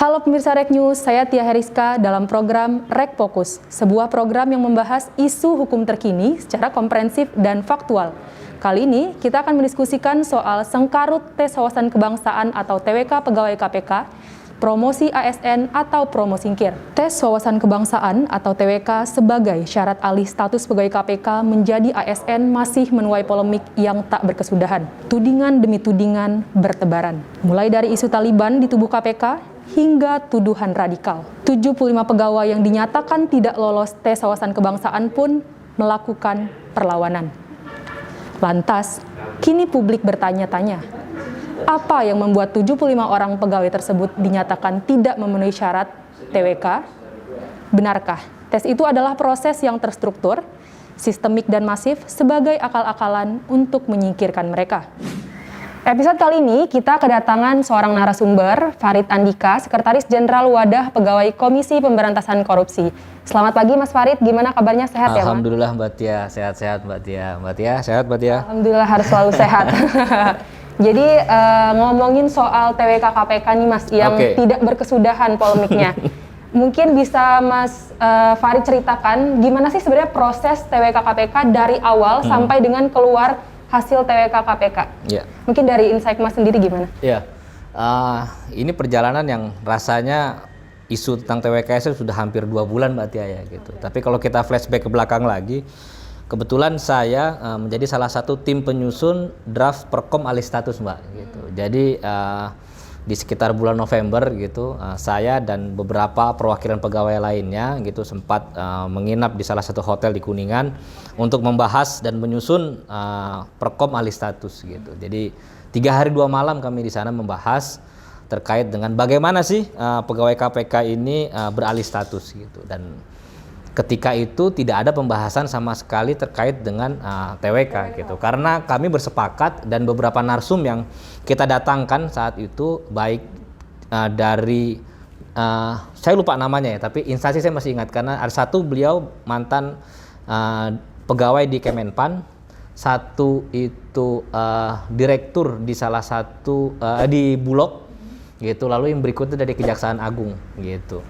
Halo pemirsa Rek News, saya Tia Heriska dalam program Rek Fokus, sebuah program yang membahas isu hukum terkini secara komprehensif dan faktual. Kali ini kita akan mendiskusikan soal sengkarut tes wawasan kebangsaan atau TWK pegawai KPK, promosi ASN atau promosingkir. Tes wawasan kebangsaan atau TWK sebagai syarat alih status pegawai KPK menjadi ASN masih menuai polemik yang tak berkesudahan. Tudingan demi tudingan bertebaran. Mulai dari isu Taliban di tubuh KPK hingga tuduhan radikal. 75 pegawai yang dinyatakan tidak lolos tes wawasan kebangsaan pun melakukan perlawanan. Lantas, kini publik bertanya-tanya, apa yang membuat 75 orang pegawai tersebut dinyatakan tidak memenuhi syarat TWK? Benarkah tes itu adalah proses yang terstruktur, sistemik dan masif sebagai akal-akalan untuk menyingkirkan mereka? Episode kali ini kita kedatangan seorang narasumber, Farid Andika, Sekretaris Jenderal Wadah Pegawai Komisi Pemberantasan Korupsi. Selamat pagi Mas Farid, gimana kabarnya, sehat ya Mas? Alhamdulillah Mbak Tia, sehat-sehat Mbak Tia. Mbak Tia, sehat Mbak Tia? Alhamdulillah harus selalu sehat. Jadi ngomongin soal TWK KPK nih Mas, yang tidak berkesudahan polemiknya. Mungkin bisa Mas Farid ceritakan gimana sih sebenarnya proses TWK KPK dari awal sampai dengan keluar hasil TWK KPK. Ya. Mungkin dari insight Mas sendiri gimana? Ya, ini perjalanan yang rasanya isu tentang TWK sudah hampir 2 bulan Mbak Tia ya gitu. Tapi kalau kita flashback ke belakang lagi, kebetulan saya menjadi salah satu tim penyusun draft Perkom alih status Mbak gitu. Jadi di sekitar bulan November gitu, saya dan beberapa perwakilan pegawai lainnya gitu sempat menginap di salah satu hotel di Kuningan untuk membahas dan menyusun Perkom alih status gitu. Jadi 3 hari 2 malam kami di sana membahas terkait dengan bagaimana sih pegawai KPK ini beralih status gitu. Dan ketika itu tidak ada pembahasan sama sekali terkait dengan TWK gitu, karena kami bersepakat dan beberapa narsum yang kita datangkan saat itu baik dari saya lupa namanya ya, tapi instansi saya masih ingat karena ada satu beliau mantan pegawai di Kemenpan, satu itu direktur di salah satu di Bulog gitu, lalu yang berikutnya dari Kejaksaan Agung gitu.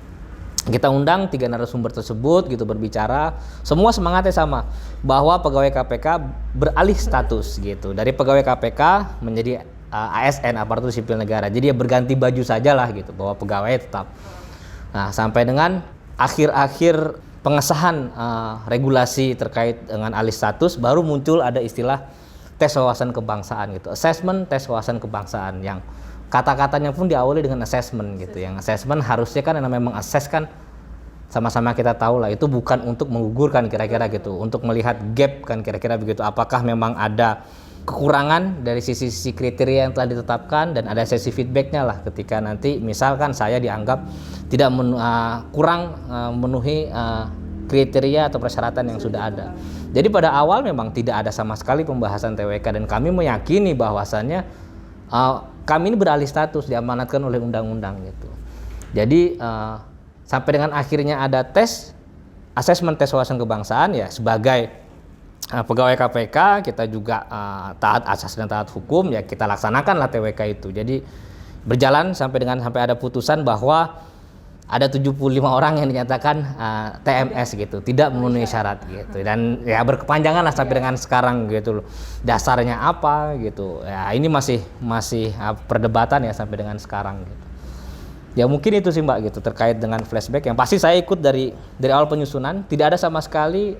Kita undang 3 narasumber tersebut gitu berbicara, semua semangatnya sama bahwa pegawai KPK beralih status gitu, dari pegawai KPK menjadi ASN, aparatur sipil negara. Jadi ya berganti baju sajalah gitu, bahwa pegawai tetap. Nah, sampai dengan akhir-akhir pengesahan regulasi terkait dengan alih status baru muncul ada istilah tes wawasan kebangsaan gitu, assessment tes wawasan kebangsaan, yang kata-katanya pun diawali dengan assessment gitu. Yang assessment harusnya kan yang memang assess kan sama-sama kita tahu lah itu bukan untuk menggugurkan kira-kira gitu, untuk melihat gap kan kira-kira begitu, apakah memang ada kekurangan dari sisi kriteria yang telah ditetapkan, dan ada sesi feedbacknya lah ketika nanti misalkan saya dianggap tidak kurang memenuhi kriteria atau persyaratan yang sudah ada. Jadi pada awal memang tidak ada sama sekali pembahasan TWK, dan kami meyakini bahwasannya kami ini beralih status diamanatkan oleh undang-undang gitu. Jadi sampai dengan akhirnya ada tes asesmen tes wawasan kebangsaan ya, sebagai pegawai KPK kita juga taat asas dan taat hukum ya, kita laksanakanlah TWK itu. Jadi berjalan sampai ada putusan bahwa ada 75 orang yang dinyatakan TMS gitu, tidak memenuhi syarat gitu, dan ya berkepanjangan lah sampai dengan sekarang gitu. Dasarnya apa gitu ya, ini masih perdebatan ya sampai dengan sekarang gitu. Ya mungkin itu sih Mbak gitu terkait dengan flashback, yang pasti saya ikut dari awal penyusunan, tidak ada sama sekali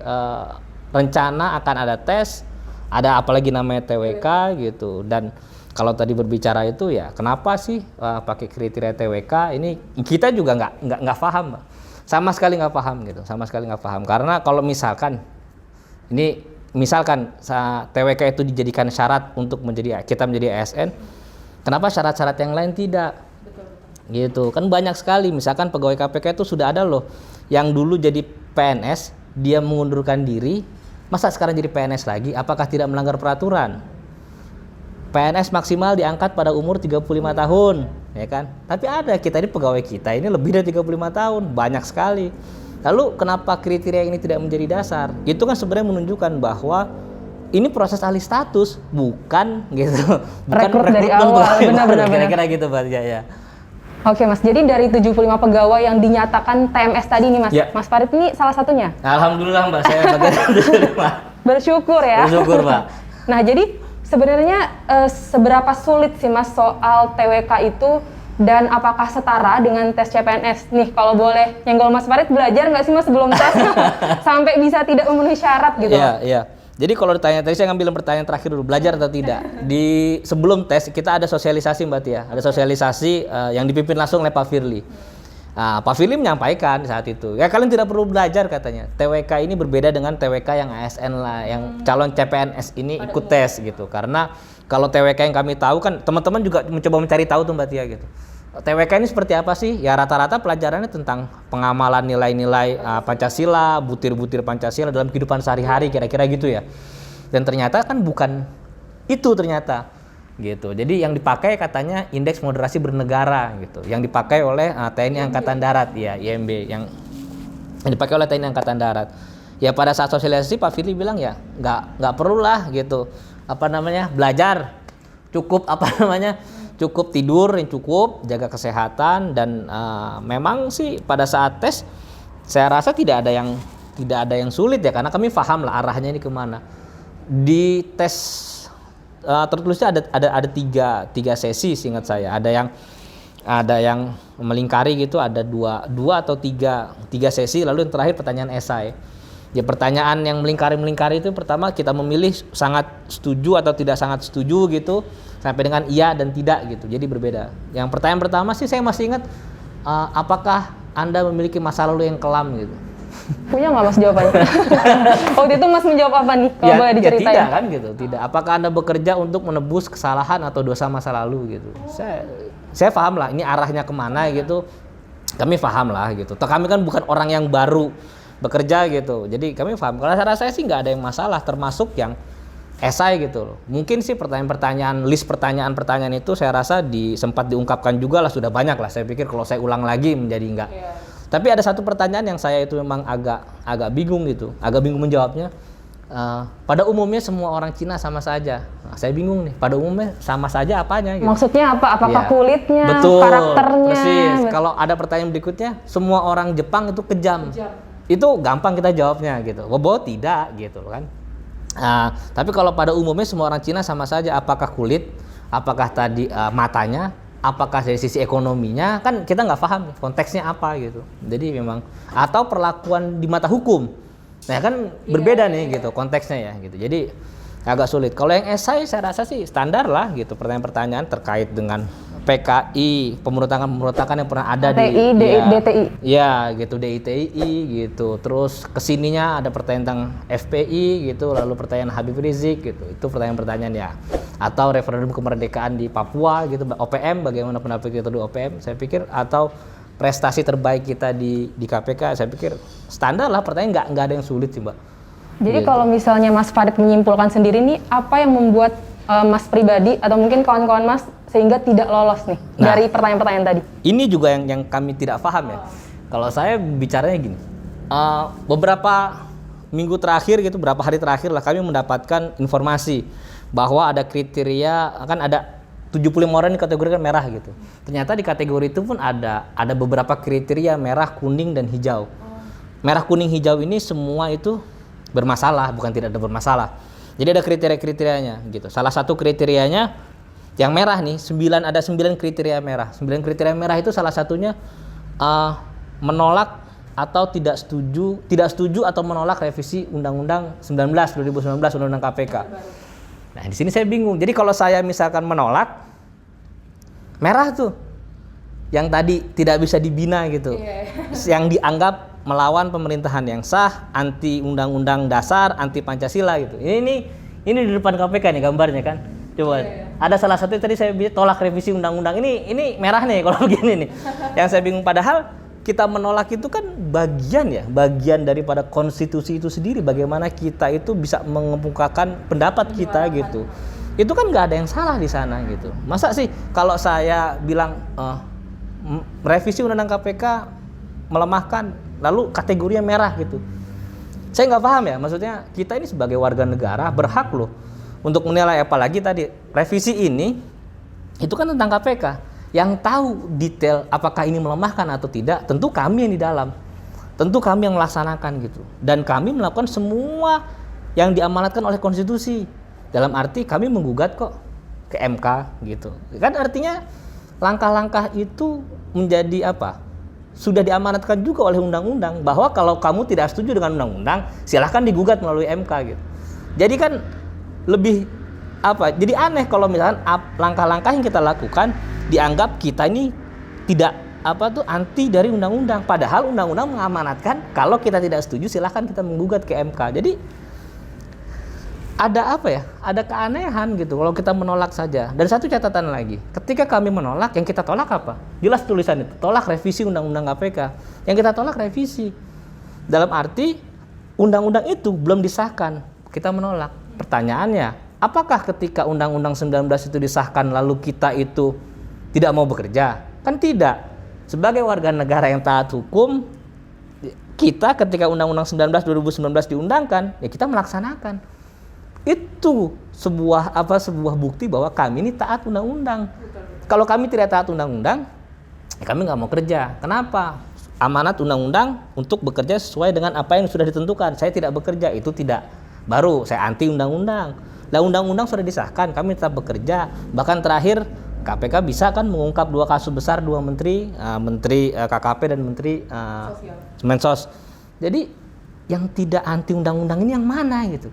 rencana akan ada tes, ada apalagi namanya TWK gitu. Dan kalau tadi berbicara itu ya, kenapa sih pakai kriteria TWK ini, kita juga nggak paham Mbak. Sama sekali nggak paham gitu, sama sekali nggak paham. Karena kalau misalkan TWK itu dijadikan syarat untuk kita menjadi ASN, kenapa syarat-syarat yang lain tidak? Gitu kan banyak sekali, misalkan pegawai KPK itu sudah ada loh yang dulu jadi PNS, dia mengundurkan diri, masa sekarang jadi PNS lagi, apakah tidak melanggar peraturan? PNS maksimal diangkat pada umur 35 tahun, ya kan? Tapi ada kita ini pegawai kita ini lebih dari 35 tahun, banyak sekali. Lalu kenapa kriteria ini tidak menjadi dasar? Itu kan sebenarnya menunjukkan bahwa ini proses alih status, bukan gitu. Bukan rekrut dari awal, benar-benar. Kira-kira gitu Pak ya. Oke Mas, jadi dari 75 pegawai yang dinyatakan TMS tadi nih Mas, Mas Farid ini salah satunya? Alhamdulillah Mbak, saya bagian dari 75. Bersyukur ya. Bersyukur Mbak. Nah jadi sebenarnya seberapa sulit sih Mas soal TWK itu dan apakah setara dengan tes CPNS? Nih kalau boleh nyenggol Mas Farid, belajar nggak sih Mas sebelum tes sampai bisa tidak memenuhi syarat gitu? Iya. Jadi kalau ditanya tadi, saya ngambil pertanyaan terakhir dulu, belajar atau tidak. Di sebelum tes kita ada sosialisasi Mbak Tia, ada sosialisasi yang dipimpin langsung oleh Pak Firly. Pak Firly menyampaikan saat itu, ya kalian tidak perlu belajar katanya. TWK ini berbeda dengan TWK yang ASN lah, yang calon CPNS ini ikut tes gitu. Karena kalau TWK yang kami tahu kan, teman-teman juga mencoba mencari tahu tuh Mbak Tia gitu. TWK ini seperti apa sih? Ya rata-rata pelajarannya tentang pengamalan nilai-nilai Pancasila, butir-butir Pancasila dalam kehidupan sehari-hari, kira-kira gitu ya. Dan ternyata kan bukan itu ternyata gitu. Jadi yang dipakai katanya indeks moderasi bernegara gitu. Yang dipakai oleh TNI Angkatan Darat ya, IMB yang dipakai oleh TNI Angkatan Darat. Ya pada saat sosialisasi Pak Firly bilang ya nggak perlu lah gitu. Belajar. Cukup tidur yang cukup, jaga kesehatan dan memang sih pada saat tes saya rasa tidak ada yang sulit ya, karena kami paham lah arahnya ini kemana. Di tes tertulisnya ada tiga sesi seingat saya. Ada yang melingkari gitu, ada dua atau tiga sesi, lalu yang terakhir pertanyaan esai. Ya pertanyaan yang melingkari itu pertama kita memilih sangat setuju atau tidak sangat setuju gitu, sampai dengan iya dan tidak gitu. Jadi berbeda. Yang pertanyaan pertama sih saya masih ingat, apakah Anda memiliki masa lalu yang kelam gitu. Punya nggak Mas jawabannya? Waktu itu Mas menjawab apa nih? Kalau boleh diceritain. Ya tidak kan gitu. Tidak. Apakah Anda bekerja untuk menebus kesalahan atau dosa masa lalu gitu. Saya paham lah ini arahnya kemana gitu. Kami paham lah gitu. Kami kan bukan orang yang baru bekerja gitu. Jadi kami paham. Kalau saya sih nggak ada yang masalah, termasuk yang esai gitu loh. Mungkin sih list pertanyaan itu saya rasa sempat diungkapkan juga lah, sudah banyak lah. Saya pikir kalau saya ulang lagi menjadi enggak. Tapi ada satu pertanyaan yang saya itu memang agak bingung gitu. Agak bingung menjawabnya. Pada umumnya semua orang Cina sama saja. Nah, saya bingung nih, pada umumnya sama saja apanya gitu. Maksudnya apa? Apakah kulitnya, betul, karakternya? Persis. Kalau ada pertanyaan berikutnya, semua orang Jepang itu kejam. Itu gampang kita jawabnya gitu. Bahwa tidak gitu kan. Tapi kalau pada umumnya semua orang Cina sama saja, apakah kulit, apakah tadi matanya, apakah dari sisi ekonominya, kan kita nggak paham konteksnya apa gitu. Jadi memang atau perlakuan di mata hukum, nah kan berbeda nih gitu konteksnya ya gitu. Jadi agak sulit. Kalau yang esai saya rasa sih standar lah gitu, pertanyaan-pertanyaan terkait dengan PKI, pemberontakan yang pernah ada DTI. Ya gitu, DITI gitu. Terus kesininya ada pertanyaan tentang FPI gitu, lalu pertanyaan Habib Rizik gitu. Itu pertanyaan-pertanyaan ya. Atau referendum kemerdekaan di Papua gitu, OPM, bagaimana pendapat kita di OPM, saya pikir, atau prestasi terbaik kita di KPK, saya pikir standar lah pertanyaan, nggak ada yang sulit sih Mbak. Jadi gitu. Kalau misalnya Mas Farid menyimpulkan sendiri nih, apa yang membuat Mas pribadi atau mungkin kawan-kawan Mas sehingga tidak lolos nih dari pertanyaan-pertanyaan tadi? Ini juga yang kami tidak paham ya. Kalau saya bicaranya gini, beberapa minggu terakhir gitu, beberapa hari terakhir lah kami mendapatkan informasi bahwa ada kriteria, kan ada 75 orang dikategorikan merah gitu. Ternyata di kategori itu pun ada beberapa kriteria merah, kuning, dan hijau. Merah, kuning, hijau ini semua itu bermasalah, bukan tidak ada bermasalah. Jadi ada kriteria-kriterianya gitu. Salah satu kriterianya yang merah nih, ada 9 kriteria merah. 9 kriteria merah itu salah satunya menolak atau tidak setuju atau menolak revisi Undang-Undang 2019 Undang-Undang KPK. Nah, di sini saya bingung. Jadi kalau saya misalkan menolak, merah tuh, yang tadi tidak bisa dibina gitu, yang dianggap melawan pemerintahan yang sah, anti Undang-Undang Dasar, anti Pancasila gitu. Ini di depan KPK nih gambarnya kan. Coba, ada salah satu tadi saya tolak revisi undang-undang, ini merah nih kalau begini nih. Yang saya bingung, padahal kita menolak itu kan bagian daripada konstitusi itu sendiri, bagaimana kita itu bisa mengemukakan pendapat kita gitu. Itu kan nggak ada yang salah di sana gitu. Masa sih kalau saya bilang revisi undang-undang KPK melemahkan, lalu kategorinya merah gitu. Saya nggak paham ya, maksudnya kita ini sebagai warga negara berhak loh untuk menilai, apalagi tadi revisi ini itu kan tentang KPK. Yang tahu detail apakah ini melemahkan atau tidak, tentu kami yang di dalam. Tentu kami yang melaksanakan gitu. Dan kami melakukan semua yang diamanatkan oleh konstitusi. Dalam arti kami menggugat kok ke MK gitu. Kan artinya langkah-langkah itu menjadi apa? Sudah diamanatkan juga oleh undang-undang bahwa kalau kamu tidak setuju dengan undang-undang, silahkan digugat melalui MK gitu. Jadi kan lebih apa? Jadi aneh kalau misalkan langkah-langkah yang kita lakukan dianggap kita ini tidak anti dari undang-undang, padahal undang-undang mengamanatkan kalau kita tidak setuju silahkan kita menggugat ke MK. Jadi ada keanehan gitu kalau kita menolak saja. Dan satu catatan lagi, ketika kami menolak, yang kita tolak apa? Jelas tulisan itu, tolak revisi undang-undang KPK. Yang kita tolak revisi dalam arti undang-undang itu belum disahkan, kita menolak. Pertanyaannya, apakah ketika undang-undang 19 itu disahkan lalu kita itu tidak mau bekerja? Kan tidak. Sebagai warga negara yang taat hukum, kita ketika Undang-Undang 19 2019 diundangkan, ya kita melaksanakan. Itu sebuah bukti bahwa kami ini taat undang-undang. Kalau kami tidak taat undang-undang, ya kami nggak mau kerja. Kenapa? Amanat undang-undang untuk bekerja sesuai dengan apa yang sudah ditentukan. Saya tidak bekerja, itu tidak. Baru saya anti undang-undang. Nah, undang-undang sudah disahkan, kami tetap bekerja. Bahkan terakhir KPK bisa kan mengungkap 2 kasus besar, 2 menteri, menteri KKP dan menteri Mensos. Jadi yang tidak anti undang-undang ini yang mana gitu?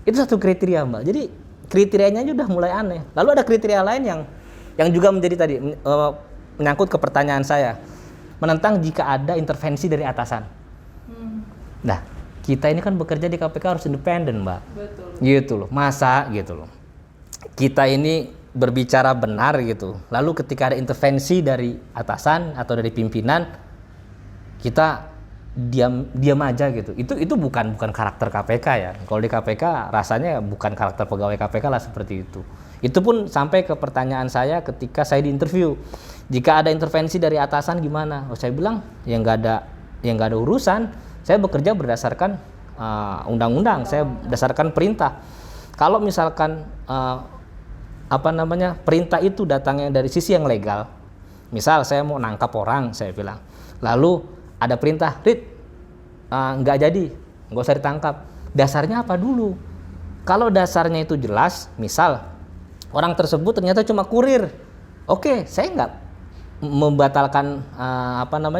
Itu satu kriteria, Mbak. Jadi kriterianya aja udah mulai aneh. Lalu ada kriteria lain yang juga menjadi tadi menyangkut ke pertanyaan saya, menentang jika ada intervensi dari atasan. Nah, kita ini kan bekerja di KPK harus independen, Mbak. Betul. Gitu loh. Masa gitu loh. Kita ini berbicara benar gitu. Lalu ketika ada intervensi dari atasan atau dari pimpinan, kita diam aja gitu. Itu bukan karakter KPK ya. Kalau di KPK rasanya bukan karakter pegawai KPK lah seperti itu. Itu pun sampai ke pertanyaan saya ketika saya diinterview. Jika ada intervensi dari atasan gimana? Saya bilang ya nggak ada urusan. Saya bekerja berdasarkan undang-undang. Saya berdasarkan perintah. Kalau misalkan perintah itu datangnya dari sisi yang legal. Misal saya mau nangkap orang, saya bilang, lalu ada perintah, nggak jadi, nggak usah ditangkap. Dasarnya apa dulu? Kalau dasarnya itu jelas, misal orang tersebut ternyata cuma kurir, oke, saya nggak membatalkan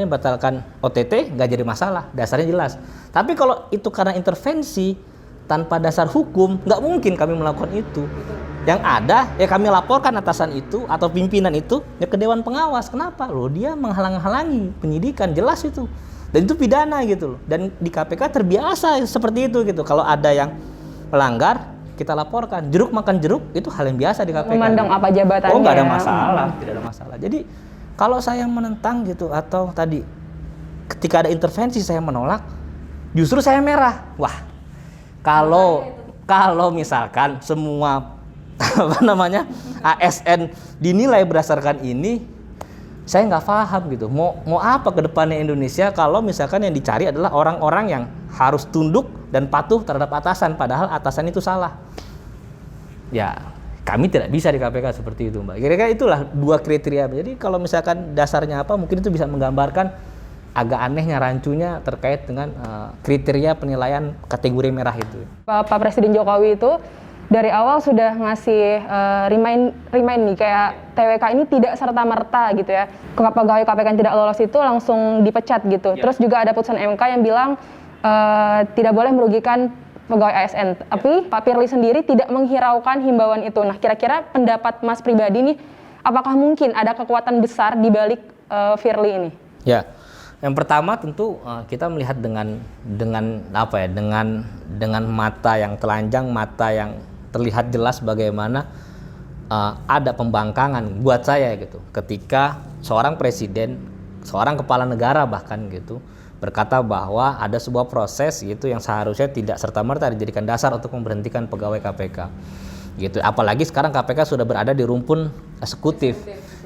batalkan OTT, nggak jadi masalah, dasarnya jelas. Tapi kalau itu karena intervensi tanpa dasar hukum, nggak mungkin kami melakukan itu. Yang ada ya kami laporkan atasan itu atau pimpinan itu ya ke Dewan Pengawas. Kenapa? Loh, dia menghalang-halangi penyidikan, jelas itu. Dan itu pidana gitu loh. Dan di KPK terbiasa seperti itu gitu. Kalau ada yang melanggar, kita laporkan. Jeruk makan jeruk itu hal yang biasa di KPK. Memandang apa jabatannya. Oh, nggak ada masalah, tidak ada masalah. Jadi kalau saya menentang gitu atau tadi ketika ada intervensi saya menolak, justru saya merah. Wah, kalau misalkan semua ASN dinilai berdasarkan ini, saya nggak paham gitu. Mau apa ke depannya Indonesia kalau misalkan yang dicari adalah orang-orang yang harus tunduk dan patuh terhadap atasan, padahal atasan itu salah. Ya, kami tidak bisa di KPK seperti itu, Mbak. Kira-kira itulah 2 kriteria. Jadi kalau misalkan dasarnya apa, mungkin itu bisa menggambarkan agak anehnya rancunya terkait dengan kriteria penilaian kategori merah itu. Pak Presiden Jokowi itu dari awal sudah ngasih remind nih, kayak TWK ini tidak serta-merta gitu ya. Pegawai KPK yang tidak lolos itu langsung dipecat gitu. Ya. Terus juga ada putusan MK yang bilang tidak boleh merugikan pegawai ASN. Tapi Pak Firly sendiri tidak menghiraukan himbauan itu. Nah, kira-kira pendapat Mas pribadi nih, apakah mungkin ada kekuatan besar di balik Firly ini? Ya. Yang pertama tentu kita melihat dengan mata yang telanjang, mata yang terlihat jelas bagaimana ada pembangkangan buat saya gitu ketika seorang presiden, seorang kepala negara bahkan gitu berkata bahwa ada sebuah proses gitu yang seharusnya tidak serta-merta dijadikan dasar untuk memberhentikan pegawai KPK gitu. Apalagi sekarang KPK sudah berada di rumpun eksekutif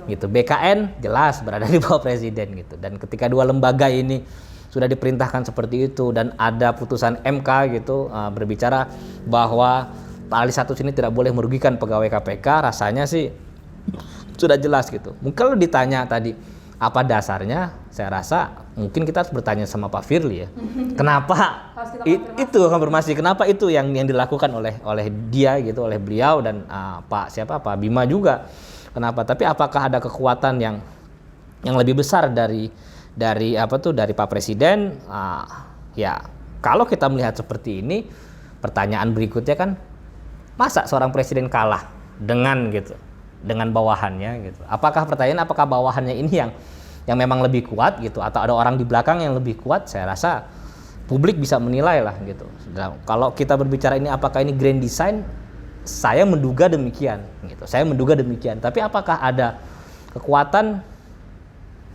gitu. BKN jelas berada di bawah presiden gitu. Dan ketika 2 lembaga ini sudah diperintahkan seperti itu dan ada putusan MK gitu berbicara bahwa Pak Ali Status ini tidak boleh merugikan pegawai KPK, rasanya sih sudah jelas gitu. Mungkin kalau ditanya tadi apa dasarnya, saya rasa mungkin kita harus bertanya sama Pak Firly ya. Kenapa itu konfirmasi? Kenapa itu yang dilakukan oleh dia gitu, oleh beliau dan Pak Bima juga. Kenapa? Tapi apakah ada kekuatan yang lebih besar dari Pak Presiden? Ya kalau kita melihat seperti ini, pertanyaan berikutnya kan, masa seorang presiden kalah dengan bawahannya gitu. Apakah bawahannya ini yang memang lebih kuat gitu, atau ada orang di belakang yang lebih kuat? Saya rasa publik bisa menilai lah gitu. Nah, kalau kita berbicara ini apakah ini grand design, saya menduga demikian gitu. Tapi apakah ada kekuatan?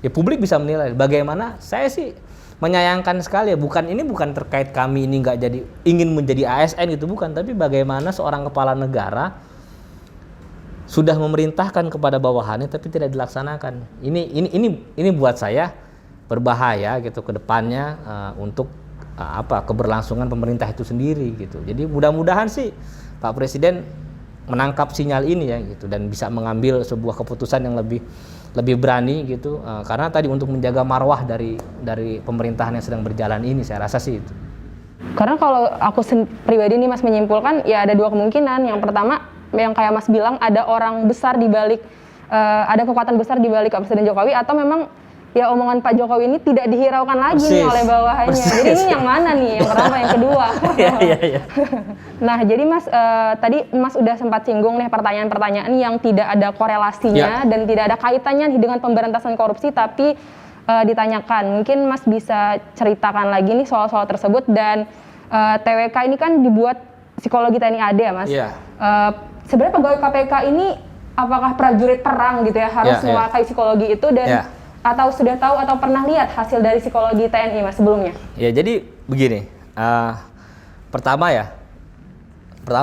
Ya publik bisa menilai. Bagaimana? Saya sih menyayangkan sekali ya. Ini bukan terkait kami ini nggak jadi ingin menjadi ASN gitu, bukan. Tapi bagaimana seorang kepala negara sudah memerintahkan kepada bawahannya tapi tidak dilaksanakan. Ini buat saya berbahaya gitu ke depannya untuk keberlangsungan pemerintah itu sendiri gitu. Jadi mudah-mudahan sih Pak Presiden menangkap sinyal ini ya gitu dan bisa mengambil sebuah keputusan yang lebih berani gitu, karena tadi untuk menjaga marwah dari pemerintahan yang sedang berjalan ini, saya rasa sih itu. Karena kalau aku pribadi nih Mas menyimpulkan ya ada dua kemungkinan. Yang pertama yang kayak Mas bilang, ada orang besar di balik, ada kekuatan besar di balik Presiden Jokowi, atau memang ya omongan Pak Jokowi ini tidak dihiraukan lagi nih oleh bawahannya. Jadi ini yang mana nih? Yang pertama, yang kedua. Iya. Nah, jadi Mas tadi Mas udah sempat singgung nih pertanyaan-pertanyaan yang tidak ada korelasinya dan tidak ada kaitannya dengan pemberantasan korupsi, tapi ditanyakan. Mungkin Mas bisa ceritakan lagi nih soal-soal tersebut. Dan TWK ini kan dibuat psikologi TNI AD ya Mas. Iya. Sebenarnya pegawai KPK ini apakah prajurit perang gitu ya, harus memakai psikologi itu, dan atau sudah tahu atau pernah lihat hasil dari psikologi TNI Mas sebelumnya? Ya, jadi begini. Pertama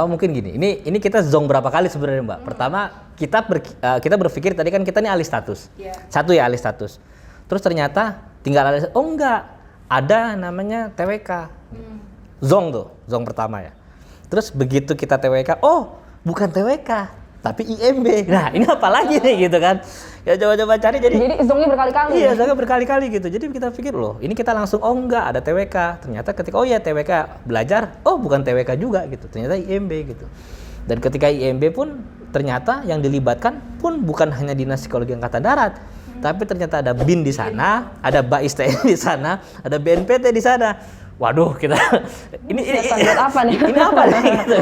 mungkin gini. Ini kita zong berapa kali sebenarnya Mbak. Pertama kita berpikir tadi kan kita ini alih status. Satu ya alih status. Terus ternyata tinggal alih, enggak, ada namanya TWK. Zong pertama ya. Terus begitu kita TWK, bukan TWK, tapi IMB. Nah, ini apa lagi nih gitu kan? Ya coba cari. Jadi zongnya berkali-kali. Iya, zongnya berkali-kali gitu. Jadi kita pikir loh, ini kita langsung enggak ada TWK. Ternyata ketika TWK belajar, bukan TWK juga gitu. Ternyata IMB gitu. Dan ketika IMB pun ternyata yang dilibatkan pun bukan hanya Dinas Psikologi Angkatan Darat, tapi ternyata ada BIN di sana, ada BAIS TNI di sana, ada BNPT di sana. Waduh, kita ini apa nih? Ini apa nih? Gitu.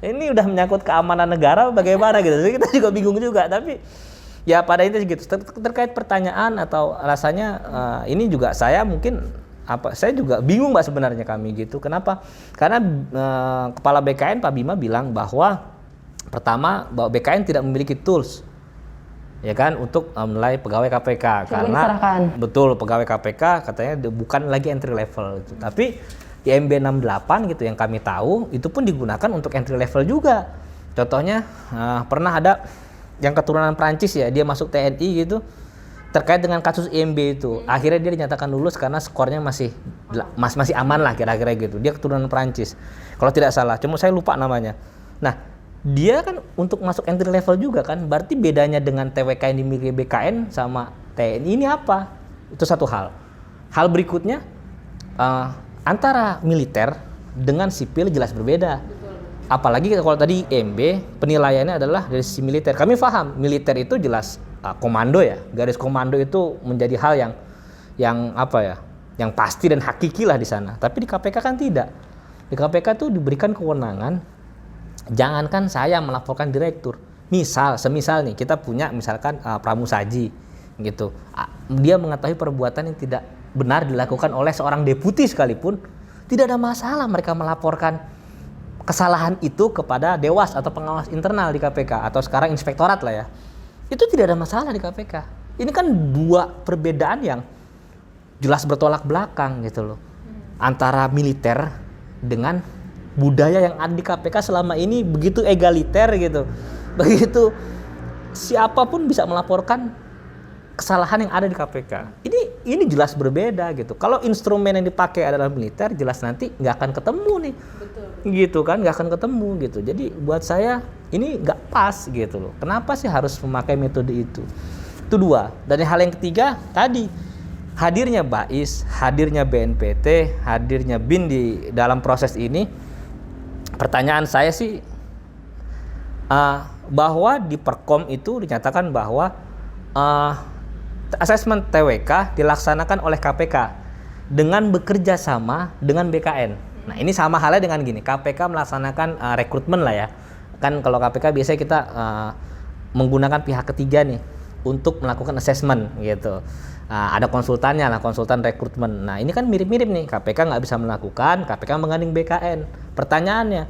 Ini udah menyangkut keamanan negara bagaimana gitu. Jadi kita juga bingung juga. Tapi ya pada itu gitu. Terkait pertanyaan atau rasanya ini juga saya juga bingung Mbak sebenarnya kami gitu. Kenapa? Karena Kepala BKN Pak Bima bilang bahwa pertama bahwa BKN tidak memiliki tools, ya kan, untuk menilai pegawai KPK. Karena betul pegawai KPK katanya bukan lagi entry level gitu. Tapi IMB 68 gitu yang kami tahu itu pun digunakan untuk entry level juga. Contohnya pernah ada yang keturunan Prancis ya, dia masuk TNI gitu terkait dengan kasus IMB itu. Akhirnya dia dinyatakan lulus karena skornya masih aman lah kira-kira gitu. Dia keturunan Prancis kalau tidak salah, cuma saya lupa namanya. Nah, dia kan untuk masuk entry level juga kan, berarti bedanya dengan TWK yang dimiliki BKN sama TNI ini apa? Itu satu hal. Hal berikutnya, antara militer dengan sipil jelas berbeda. Apalagi kalau tadi IMB penilaiannya adalah dari sisi militer. Kami paham militer itu jelas komando ya, garis komando itu menjadi hal yang pasti dan hakiki lah di sana. Tapi di KPK kan tidak. Di KPK tuh diberikan kewenangan. Jangankan saya melaporkan direktur, semisal nih kita punya misalkan pramusaji gitu, dia mengetahui perbuatan yang tidak benar dilakukan oleh seorang deputi sekalipun, tidak ada masalah mereka melaporkan kesalahan itu kepada Dewas atau pengawas internal di KPK atau sekarang inspektorat lah ya. Itu tidak ada masalah di KPK. Ini kan dua perbedaan yang jelas bertolak belakang gitu loh, antara militer dengan budaya yang ada di KPK selama ini begitu egaliter gitu. Begitu siapapun bisa melaporkan kesalahan yang ada di KPK. Ini jelas berbeda gitu. Kalau instrumen yang dipakai adalah militer, jelas nanti nggak akan ketemu nih. Betul. Gitu kan, nggak akan ketemu gitu. Jadi buat saya ini nggak pas gitu loh. Kenapa sih harus memakai metode itu? Itu dua. Dan hal yang ketiga tadi, hadirnya BAIS, hadirnya BNPT, hadirnya BIN di dalam proses ini. Pertanyaan saya sih bahwa di Perkom itu dinyatakan bahwa asesmen TWK dilaksanakan oleh KPK dengan bekerja sama dengan BKN. Nah ini sama halnya dengan gini, KPK melaksanakan rekrutmen lah ya. Kan kalau KPK biasanya kita menggunakan pihak ketiga nih untuk melakukan assessment gitu. Ada konsultannya lah, konsultan rekrutmen. Nah ini kan mirip-mirip nih, KPK nggak bisa melakukan, KPK menggandeng BKN. Pertanyaannya,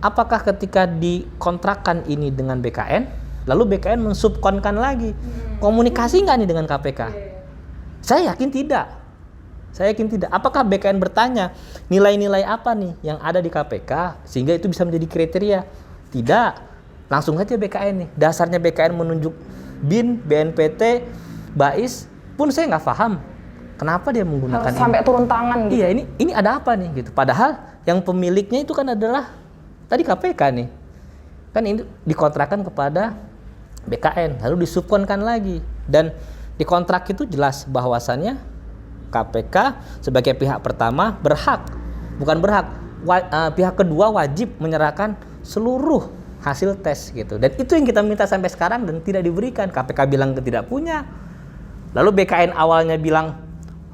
apakah ketika dikontrakkan ini dengan BKN, lalu BKN mensubkonkan lagi, komunikasi nggak nih dengan KPK? Saya yakin tidak. Apakah BKN bertanya nilai-nilai apa nih yang ada di KPK sehingga itu bisa menjadi kriteria? Tidak. Langsung aja BKN nih. Dasarnya BKN menunjuk BIN, BNPT, BAIS pun saya nggak paham. Kenapa dia menggunakan sampai turun tangan gitu? Iya, ini ada apa nih gitu. Padahal yang pemiliknya itu kan adalah tadi KPK nih. Kan ini dikontrakkan kepada BKN, lalu disubkonkan lagi. Dan di kontrak itu jelas bahwasannya KPK sebagai pihak pertama pihak kedua wajib menyerahkan seluruh hasil tes gitu. Dan itu yang kita minta sampai sekarang dan tidak diberikan. KPK bilang tidak punya. Lalu BKN awalnya bilang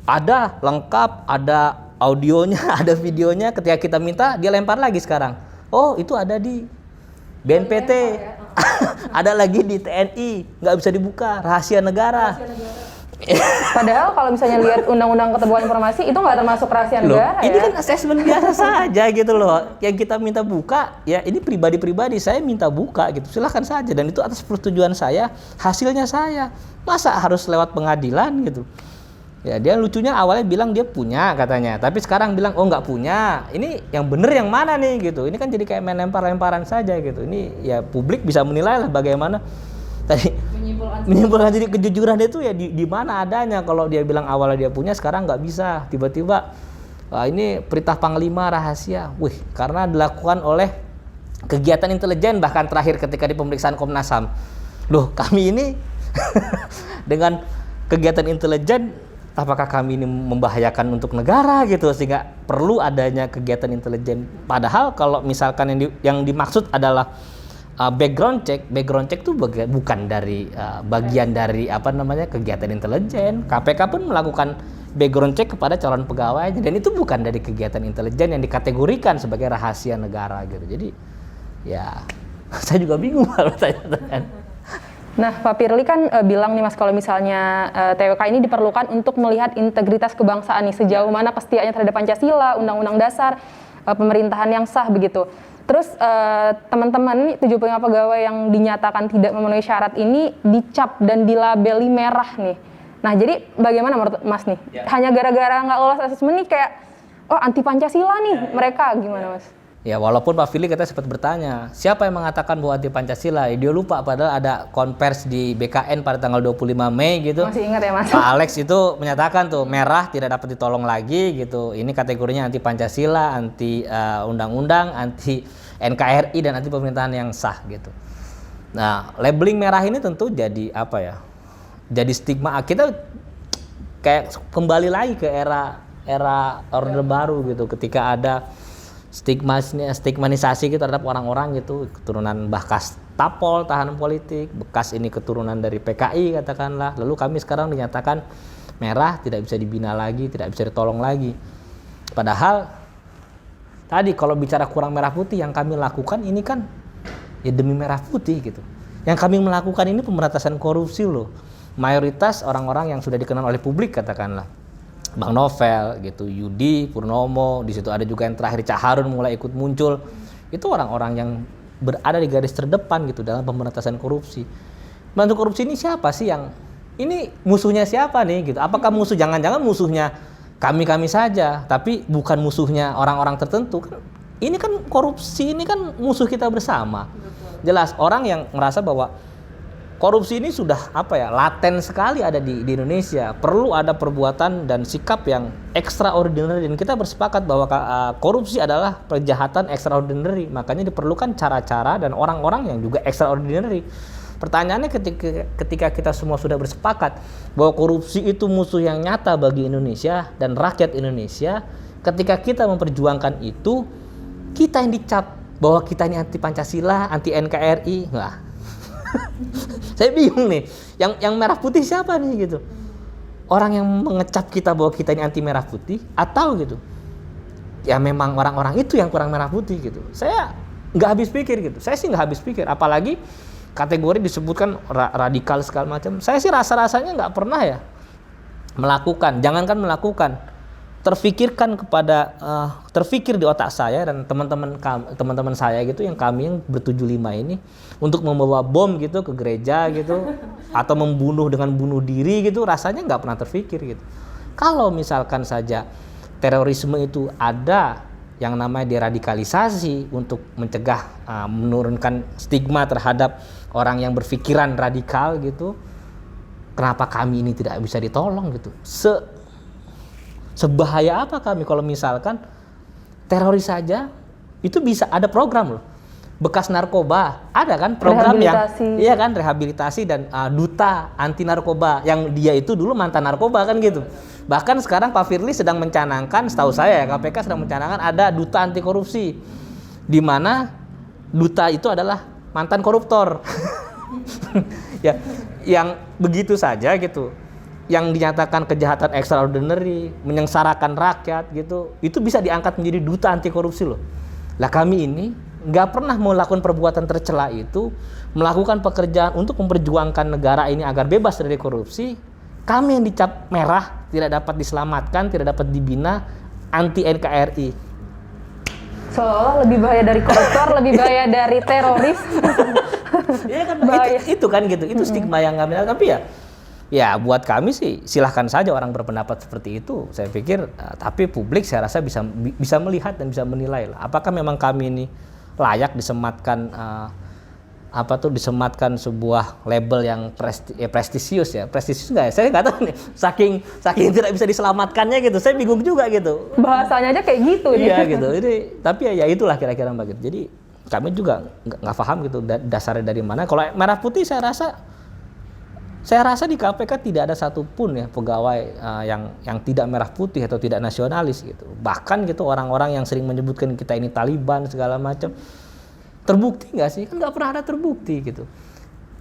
ada lengkap, ada audionya, ada videonya. Ketika kita minta, dia lempar lagi sekarang. Oh, itu ada di BNPT. Ada lagi di TNI, nggak bisa dibuka, rahasia negara. Padahal kalau misalnya lihat undang-undang keterbukaan informasi itu nggak termasuk rahasia negara. Ini ya? kan asesmen biasa saja gitu loh. Yang kita minta buka, ya ini pribadi-pribadi saya minta buka gitu. Silahkan saja, dan itu atas persetujuan saya, hasilnya saya. Masa harus lewat pengadilan gitu? Ya dia lucunya awalnya bilang dia punya katanya, tapi sekarang bilang oh nggak punya. Ini yang bener yang mana nih gitu? Ini kan jadi kayak main lempar-lemparan saja gitu. Ini ya publik bisa menilai lah bagaimana tadi menyimpulkan jadi kejujuran itu ya di mana adanya. Kalau dia bilang awalnya dia punya, sekarang nggak bisa. Tiba-tiba ini perintah panglima rahasia. Wih, karena dilakukan oleh kegiatan intelijen, bahkan terakhir ketika di pemeriksaan Komnas HAM. Loh, kami ini dengan kegiatan intelijen, apakah kami ini membahayakan untuk negara gitu sehingga perlu adanya kegiatan intelijen? Padahal kalau misalkan yang dimaksud adalah background check itu bukan dari bagian dari kegiatan intelijen. KPK pun melakukan background check kepada calon pegawainya, dan itu bukan dari kegiatan intelijen yang dikategorikan sebagai rahasia negara gitu. Jadi ya saya juga bingung kalau tanya-tanya. Nah, Pak Firly kan bilang nih Mas, kalau misalnya TWK ini diperlukan untuk melihat integritas kebangsaan nih, sejauh mana kesetiaannya terhadap Pancasila, Undang-Undang Dasar, pemerintahan yang sah begitu. Terus teman-teman 75 pegawai yang dinyatakan tidak memenuhi syarat ini dicap dan dilabeli merah nih. Nah, jadi bagaimana menurut Mas nih? Ya. Hanya gara-gara nggak lolos asesmen nih kayak anti Pancasila nih mereka, gimana Mas? Ya, walaupun Pak Firly kita sempat bertanya, siapa yang mengatakan bahwa anti Pancasila? Dia lupa padahal ada konvers di BKN pada tanggal 25 Mei gitu. Masih ingat ya Mas? Pak Alex itu menyatakan tuh merah tidak dapat ditolong lagi gitu. Ini kategorinya anti Pancasila, anti undang-undang, anti NKRI, dan anti pemerintahan yang sah gitu. Nah, labeling merah ini tentu jadi jadi stigma. Kita kayak kembali lagi ke era Orde Baru gitu, ketika ada stigmanisasi gitu terhadap orang-orang gitu, keturunan bekas tapol, tahanan politik, bekas ini keturunan dari PKI katakanlah. Lalu kami sekarang dinyatakan merah, tidak bisa dibina lagi, tidak bisa ditolong lagi. Padahal tadi kalau bicara kurang merah putih, yang kami lakukan ini kan ya demi merah putih gitu. Yang kami melakukan ini pemberantasan korupsi loh. Mayoritas orang-orang yang sudah dikenal oleh publik katakanlah, Bang Novel gitu, Yudi Purnomo, di situ ada juga yang terakhir Cak Harun mulai ikut muncul. Itu orang-orang yang berada di garis terdepan gitu dalam pemberantasan korupsi. Membantu korupsi ini siapa sih yang ini musuhnya siapa nih gitu? Apakah jangan-jangan musuhnya kami saja, tapi bukan musuhnya orang-orang tertentu kan? Ini kan korupsi, ini kan musuh kita bersama. Jelas orang yang merasa bahwa korupsi ini sudah laten sekali ada di Indonesia. Perlu ada perbuatan dan sikap yang extraordinary, dan kita bersepakat bahwa korupsi adalah kejahatan extraordinary. Makanya diperlukan cara-cara dan orang-orang yang juga extraordinary. Pertanyaannya ketika kita semua sudah bersepakat bahwa korupsi itu musuh yang nyata bagi Indonesia dan rakyat Indonesia, ketika kita memperjuangkan itu, kita yang dicap bahwa kita ini anti Pancasila, anti NKRI. Wah. Saya bingung nih, yang merah putih siapa nih gitu? Orang yang mengecap kita bahwa kita ini anti merah putih, atau gitu? Ya memang orang-orang itu yang kurang merah putih gitu. Saya nggak habis pikir gitu. Saya sih nggak habis pikir, apalagi kategori disebutkan radikal segala macam. Saya sih rasa-rasanya nggak pernah ya melakukan, jangankan melakukan, terfikir di otak saya dan teman-teman saya gitu, yang kami yang ber-75 ini, untuk membawa bom gitu ke gereja gitu atau membunuh dengan bunuh diri gitu, rasanya nggak pernah terfikir gitu. Kalau misalkan saja terorisme itu ada yang namanya deradikalisasi untuk mencegah, menurunkan stigma terhadap orang yang berpikiran radikal gitu, kenapa kami ini tidak bisa ditolong gitu? Sebahaya apa kami kalau misalkan teroris saja itu bisa ada program loh. Bekas narkoba ada kan program yang iya kan, rehabilitasi dan duta anti narkoba, yang dia itu dulu mantan narkoba kan gitu. Bahkan sekarang Pak Firly sedang mencanangkan, setahu saya ya, KPK sedang mencanangkan ada duta anti korupsi, di mana duta itu adalah mantan koruptor. Ya, yang begitu saja gitu, yang dinyatakan kejahatan extraordinary, menyengsarakan rakyat gitu, itu bisa diangkat menjadi duta anti korupsi loh. Lah kami ini nggak pernah melakukan perbuatan tercela itu, melakukan pekerjaan untuk memperjuangkan negara ini agar bebas dari korupsi. Kami yang dicap merah, tidak dapat diselamatkan, tidak dapat dibina, anti NKRI. Seolah lebih bahaya dari koruptor, lebih bahaya dari teroris. Iya kan, itu kan gitu, itu stigma yang nggak benar. Tapi ya buat kami sih silahkan saja orang berpendapat seperti itu. Saya pikir, tapi publik saya rasa bisa melihat dan bisa menilai lah. Apakah memang kami ini layak disematkan disematkan sebuah label yang prestisius ya. Prestisius nggak ya? Saya nggak tahu nih. Saking tidak bisa diselamatkannya gitu. Saya bingung juga gitu. Bahasanya aja kayak gitu. Iya gitu. Jadi tapi ya itulah kira-kira Mbak gitu. Jadi kami juga nggak paham gitu dasarnya dari mana. Kalau merah putih saya rasa di KPK tidak ada satupun ya pegawai yang tidak merah putih atau tidak nasionalis gitu. Bahkan gitu orang-orang yang sering menyebutkan kita ini Taliban segala macam, terbukti nggak sih? Kan nggak pernah ada terbukti gitu.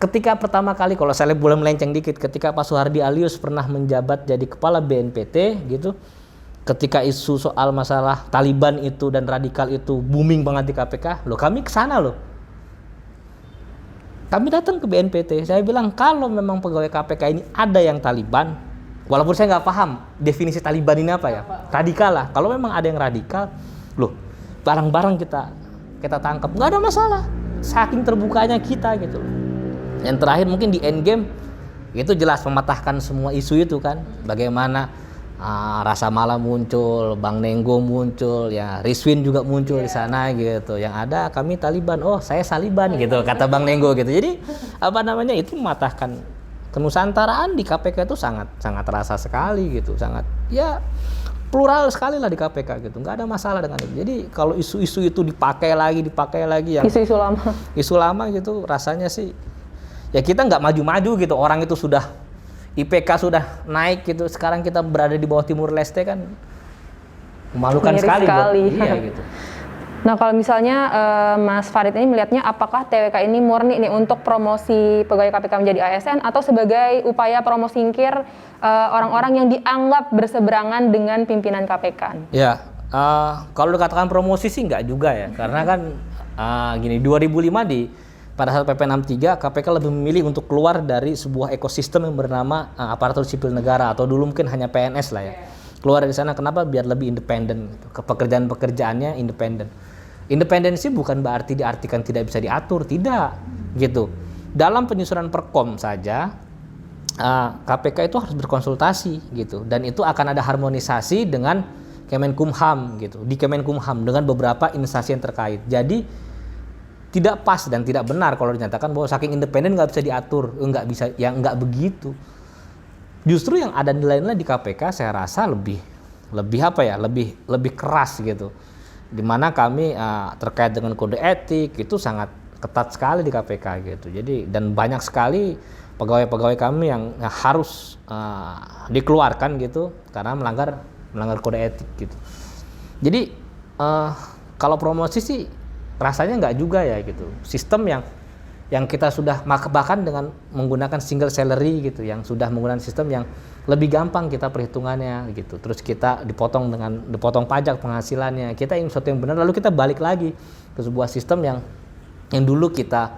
Ketika pertama kali, kalau saya boleh melenceng dikit, ketika Pak Soehardi Alyus pernah menjabat jadi kepala BNPT gitu, ketika isu soal masalah Taliban itu dan radikal itu booming banget di KPK, loh kami kesana loh. Kami datang ke BNPT, saya bilang kalau memang pegawai KPK ini ada yang Taliban, walaupun saya nggak paham definisi Taliban ini apa ya, radikal lah. Kalau memang ada yang radikal, loh barang-barang kita tangkap, nggak ada masalah. Saking terbukanya kita gitu. Yang terakhir mungkin di Endgame itu jelas mematahkan semua isu itu kan. Bagaimana Rasa Mala muncul, Bang Nenggo muncul, ya Rizwin juga muncul di sana gitu. Yang ada kami Taliban, oh saya Saliban gitu kata Bang Nenggo gitu. Jadi itu mematahkan kenusantaraan di KPK itu sangat terasa sekali gitu, sangat ya plural sekali lah di KPK gitu, nggak ada masalah dengan itu. Jadi kalau isu-isu itu dipakai lagi yang isu lama gitu, rasanya sih ya kita nggak maju-maju gitu. Orang itu sudah IPK sudah naik gitu, sekarang kita berada di bawah Timur Leste kan memalukan sekali. Iya gitu. Nah kalau misalnya Mas Farid ini melihatnya, apakah TWK ini murni nih untuk promosi pegawai KPK menjadi ASN atau sebagai upaya promo singkir orang-orang yang dianggap berseberangan dengan pimpinan KPK? Ya, kalau dikatakan promosi sih nggak juga ya, karena kan 2005 pada saat PP 63 KPK lebih memilih untuk keluar dari sebuah ekosistem yang bernama aparatur sipil negara, atau dulu mungkin hanya PNS lah ya. Keluar dari sana, kenapa? Biar lebih independen gitu. Pekerjaan-pekerjaannya independen. Independensi bukan berarti diartikan tidak bisa diatur, tidak gitu. Dalam penyusunan perkom saja KPK itu harus berkonsultasi gitu, dan itu akan ada harmonisasi dengan Kemenkumham gitu, di Kemenkumham dengan beberapa instansi yang terkait. Jadi tidak pas dan tidak benar kalau dinyatakan bahwa saking independen nggak bisa diatur, nggak bisa, yang nggak begitu. Justru yang ada nilai-nilai di KPK saya rasa lebih apa ya, lebih keras gitu. Dimana kami terkait dengan kode etik itu sangat ketat sekali di KPK gitu. Jadi dan banyak sekali pegawai-pegawai kami yang harus dikeluarkan gitu karena melanggar kode etik gitu. Jadi kalau promosi sih rasanya nggak juga ya gitu. Sistem yang kita sudah bahkan dengan menggunakan single salary gitu, yang sudah menggunakan sistem yang lebih gampang kita perhitungannya gitu. Terus kita dipotong pajak penghasilannya. Kita ingin sesuatu yang benar, lalu kita balik lagi ke sebuah sistem yang dulu kita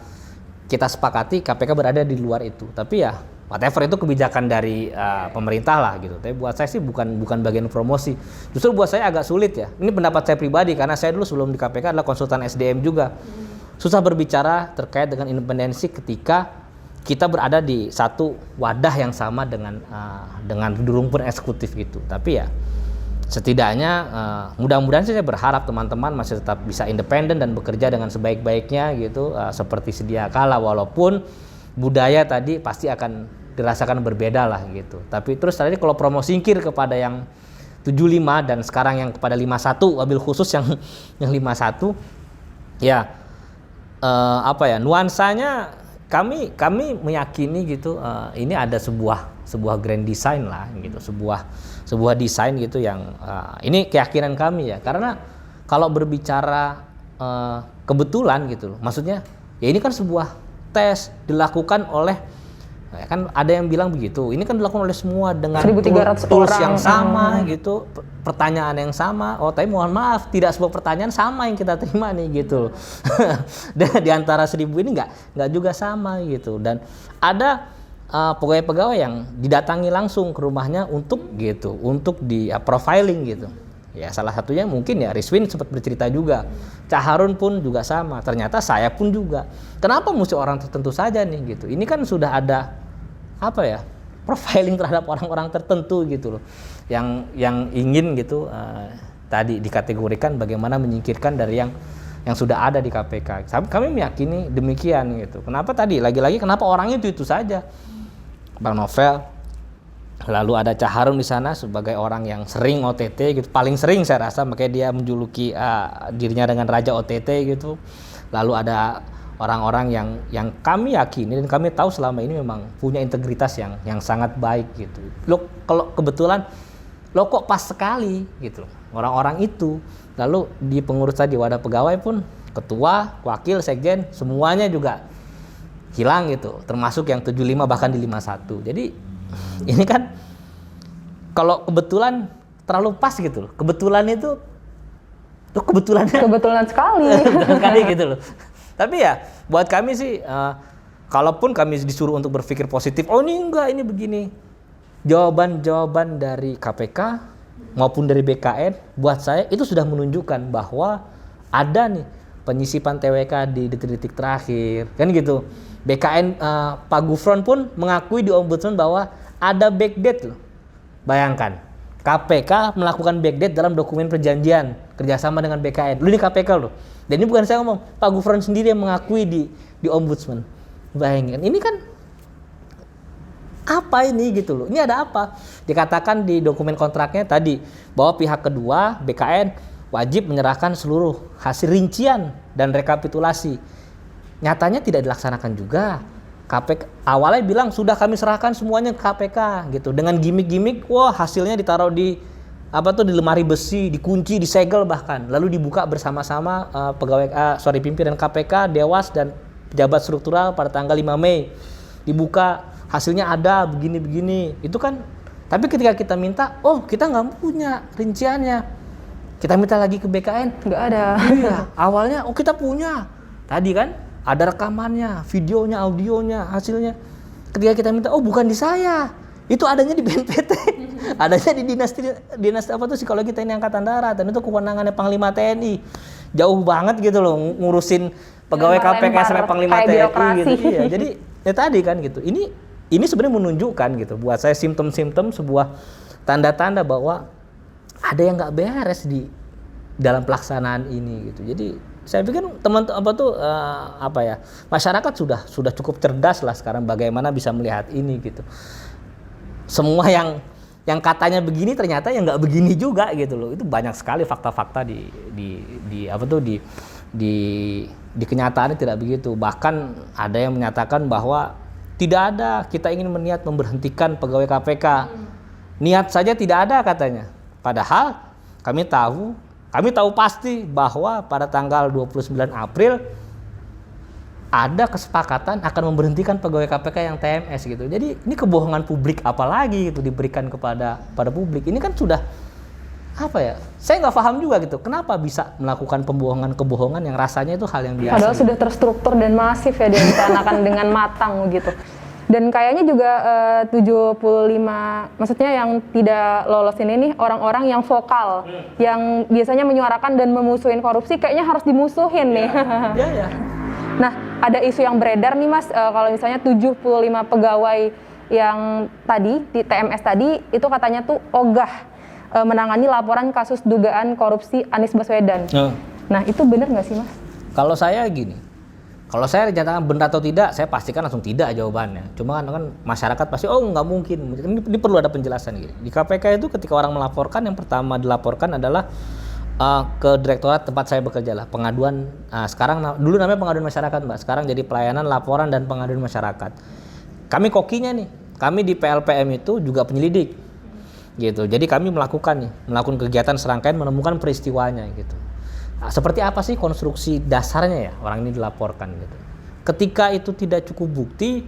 sepakati KPK berada di luar itu. Tapi ya whatever, itu kebijakan dari pemerintah lah gitu. Tapi buat saya sih bukan bagian promosi. Justru buat saya agak sulit ya. Ini pendapat saya pribadi karena saya dulu sebelum di KPK adalah konsultan SDM juga. Susah berbicara terkait dengan independensi ketika kita berada di satu wadah yang sama dengan rumpun eksekutif gitu. Tapi ya setidaknya mudah-mudahan sih saya berharap teman-teman masih tetap bisa independen dan bekerja dengan sebaik-baiknya gitu, seperti sedia kala, walaupun budaya tadi pasti akan dirasakan berbeda lah gitu. Tapi terus tadi kalau promo singkir kepada yang 75 dan sekarang yang kepada 51, wabil khusus yang 51 ya nuansanya kami meyakini gitu, ini ada sebuah grand design lah gitu, sebuah desain gitu yang ini keyakinan kami ya, karena kalau berbicara kebetulan gitu loh, maksudnya ya ini kan sebuah tes dilakukan oleh, ya kan ada yang bilang begitu, ini kan dilakukan oleh semua dengan 1.300 tools orang yang sama gitu, pertanyaan yang sama. Oh tapi mohon maaf, tidak sebuah pertanyaan sama yang kita terima nih gitu. Dan di antara 1.000 ini nggak juga sama gitu. Dan ada pegawai-pegawai yang didatangi langsung ke rumahnya untuk di profiling gitu. Ya salah satunya mungkin ya Rizwin sempat bercerita juga, Cak Harun pun juga sama, ternyata saya pun juga. Kenapa mesti orang tertentu saja nih gitu? Ini kan sudah ada profiling terhadap orang-orang tertentu gitu loh, yang ingin gitu tadi dikategorikan bagaimana menyingkirkan dari yang sudah ada di KPK. Kami meyakini demikian gitu. Kenapa tadi lagi-lagi kenapa orangnya itu saja, Bang Novel. Lalu ada Cak Harun di sana sebagai orang yang sering OTT gitu, paling sering saya rasa, makanya dia menjuluki dirinya dengan Raja OTT gitu. Lalu ada orang-orang yang kami yakini dan kami tahu selama ini memang punya integritas yang sangat baik gitu. Kalau kebetulan kok pas sekali gitu orang-orang itu. Lalu di pengurus tadi wadah pegawai pun ketua, wakil, sekjen semuanya juga hilang gitu, termasuk yang 75 bahkan di 51. Jadi ini kan kalau kebetulan terlalu pas gitu loh. Kebetulan itu kebetulan sekali gitu loh. Tapi ya buat kami sih kalaupun kami disuruh untuk berpikir positif, oh ini enggak, ini begini. Jawaban-jawaban dari KPK maupun dari BKN buat saya itu sudah menunjukkan bahwa ada nih penyisipan TWK di detik-detik terakhir kan gitu. BKN Pak Gufron pun mengakui di Ombudsman bahwa ada backdate loh. Bayangkan, KPK melakukan backdate dalam dokumen perjanjian kerjasama dengan BKN. Lu ini KPK loh. Dan ini bukan saya ngomong, Pak Gufron sendiri yang mengakui di Ombudsman. Bayangkan, ini kan apa ini gitu loh. Ini ada apa? Dikatakan di dokumen kontraknya tadi bahwa pihak kedua BKN wajib menyerahkan seluruh hasil rincian dan rekapitulasi. Nyatanya tidak dilaksanakan juga. KPK awalnya bilang sudah kami serahkan semuanya ke KPK gitu, dengan gimmick-gimmick, wah hasilnya ditaruh di di lemari besi, dikunci, disegel bahkan, lalu dibuka bersama-sama pimpinan KPK, Dewas dan pejabat struktural pada tanggal 5 Mei. Dibuka, hasilnya ada begini-begini. Itu kan, tapi ketika kita minta, oh kita nggak punya rinciannya. Kita minta lagi ke BKN, nggak ada. Iya, awalnya oh kita punya. Tadi kan ada rekamannya, videonya, audionya, hasilnya. Ketika kita minta, oh bukan di saya, itu adanya di BNPT, adanya di dinas psikologi TNI Angkatan Darat, dan itu kewenangannya Panglima TNI. Jauh banget gitu loh ngurusin pegawai KPK sampai Panglima TNI gitu. Iya, jadi ya tadi kan gitu. Ini sebenarnya menunjukkan gitu buat saya simptom-simptom sebuah tanda-tanda bahwa ada yang nggak beres di dalam pelaksanaan ini gitu. Jadi Saya pikir masyarakat sudah cukup cerdas lah sekarang bagaimana bisa melihat ini gitu. Semua yang katanya begini ternyata yang nggak begini juga gitu loh. Itu banyak sekali fakta-fakta di kenyataannya tidak begitu. Bahkan ada yang menyatakan bahwa tidak ada kita ingin berniat memberhentikan pegawai KPK. Niat saja tidak ada katanya. Padahal kami tahu pasti bahwa pada tanggal 29 April ada kesepakatan akan memberhentikan pegawai KPK yang TMS gitu. Jadi ini kebohongan publik apalagi gitu diberikan pada publik. Ini kan sudah saya nggak paham juga gitu. Kenapa bisa melakukan kebohongan yang rasanya itu hal yang biasa. Padahal sudah terstruktur dan masif ya direncanakan dengan matang gitu. Dan kayaknya juga 75, maksudnya yang tidak lolos ini nih orang-orang yang vokal, yang biasanya menyuarakan dan memusuhin korupsi, kayaknya harus dimusuhin nih. Iya. Nah, ada isu yang beredar nih Mas, kalau misalnya 75 pegawai yang tadi, di TMS tadi, itu katanya tuh ogah menangani laporan kasus dugaan korupsi Anies Baswedan. Nah, itu benar nggak sih Mas? Kalau saya gini, kalau saya dinyatakan benar atau tidak, saya pastikan langsung tidak jawabannya. Cuma kan masyarakat pasti, nggak mungkin. Ini perlu ada penjelasan gitu. Di KPK itu ketika orang melaporkan, yang pertama dilaporkan adalah ke direktorat tempat saya bekerja lah, pengaduan. Sekarang dulu namanya pengaduan masyarakat Mbak, sekarang jadi pelayanan laporan dan pengaduan masyarakat. Kami kokinya nih, kami di PLPM itu juga penyelidik, gitu. Jadi kami melakukan kegiatan serangkaian menemukan peristiwanya gitu. Seperti apa sih konstruksi dasarnya ya orang ini dilaporkan gitu. Ketika itu tidak cukup bukti,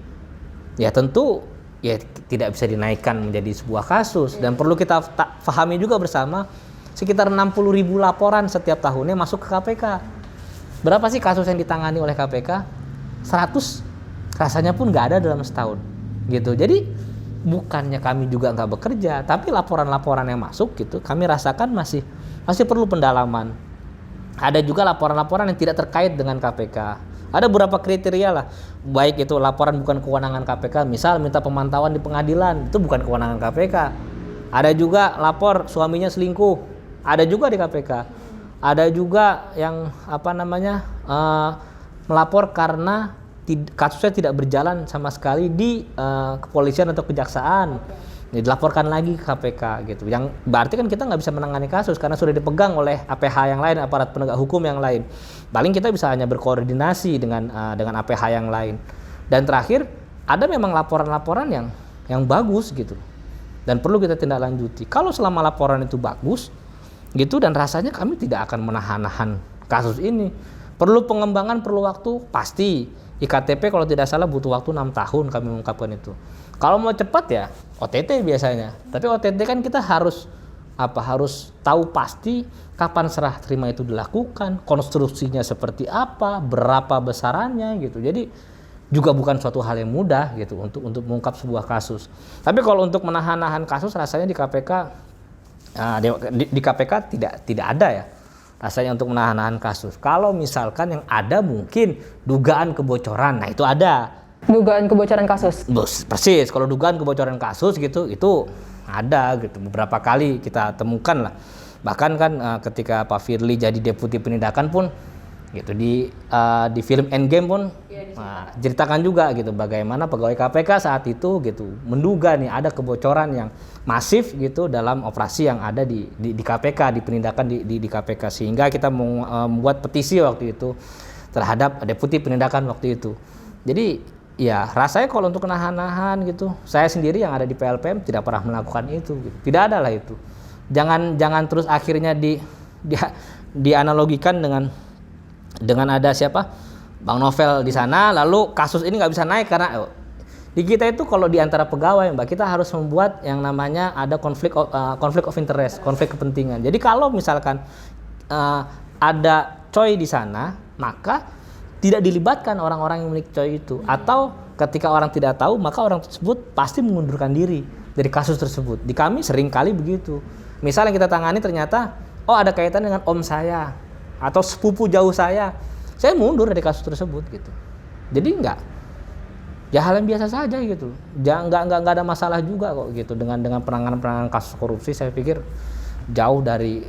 ya tentu ya tidak bisa dinaikkan menjadi sebuah kasus. Dan perlu kita pahami juga bersama, sekitar 60.000 laporan setiap tahunnya masuk ke KPK. Berapa sih kasus yang ditangani oleh KPK? 100 rasanya pun nggak ada dalam setahun gitu. Jadi bukannya kami juga nggak bekerja, tapi laporan-laporan yang masuk gitu kami rasakan masih perlu pendalaman. Ada juga laporan-laporan yang tidak terkait dengan KPK. Ada beberapa kriteria lah, baik itu laporan bukan kewenangan KPK, misal minta pemantauan di pengadilan, itu bukan kewenangan KPK. Ada juga lapor suaminya selingkuh, ada juga di KPK. Ada juga yang melapor karena kasusnya tidak berjalan sama sekali di kepolisian atau kejaksaan. Dilaporkan lagi ke KPK gitu. Yang berarti kan kita nggak bisa menangani kasus karena sudah dipegang oleh APH yang lain, aparat penegak hukum yang lain. Paling kita bisa hanya berkoordinasi dengan APH yang lain. Dan terakhir ada memang laporan-laporan yang bagus gitu dan perlu kita tindak lanjuti. Kalau selama laporan itu bagus gitu dan rasanya kami tidak akan menahan kasus ini. Perlu pengembangan, perlu waktu pasti. IKTP kalau tidak salah butuh waktu 6 tahun kami mengungkapkan itu. Kalau mau cepat ya OTT biasanya. Tapi OTT kan kita harus tahu pasti kapan serah terima itu dilakukan, konstruksinya seperti apa, berapa besarannya gitu. Jadi juga bukan suatu hal yang mudah gitu untuk mengungkap sebuah kasus. Tapi kalau untuk menahan kasus rasanya di KPK di KPK tidak ada ya. Rasanya untuk menahan kasus. Kalau misalkan yang ada mungkin dugaan kebocoran, nah itu ada. Dugaan kebocoran kasus? Persis, kalau dugaan kebocoran kasus gitu, itu ada gitu. Beberapa kali kita temukan lah. Bahkan kan ketika Pak Firly jadi Deputi Penindakan pun, gitu di film Endgame pun ceritakan juga gitu bagaimana pegawai KPK saat itu gitu menduga nih ada kebocoran yang masif gitu dalam operasi yang ada di KPK, di penindakan di KPK, sehingga kita membuat petisi waktu itu terhadap Deputi Penindakan waktu itu. Jadi ya rasanya kalau untuk nahan gitu, saya sendiri yang ada di PLPM tidak pernah melakukan itu gitu. Tidak ada lah itu. Jangan terus akhirnya dianalogikan dengan ada Bang Novel di sana, lalu kasus ini nggak bisa naik karena di kita itu kalau di antara pegawai Mbak, kita harus membuat yang namanya ada konflik of interest, konflik kepentingan. Jadi kalau misalkan ada coy di sana, maka tidak dilibatkan orang-orang yang memiliki coy itu. Atau ketika orang tidak tahu, maka orang tersebut pasti mengundurkan diri dari kasus tersebut. Di kami sering kali begitu. Misalnya kita tangani ternyata, ada kaitan dengan om saya atau sepupu jauh saya mundur dari kasus tersebut gitu. Jadi ya hal yang biasa saja gitu. Nggak ada masalah juga kok gitu dengan penanganan kasus korupsi. Saya pikir jauh dari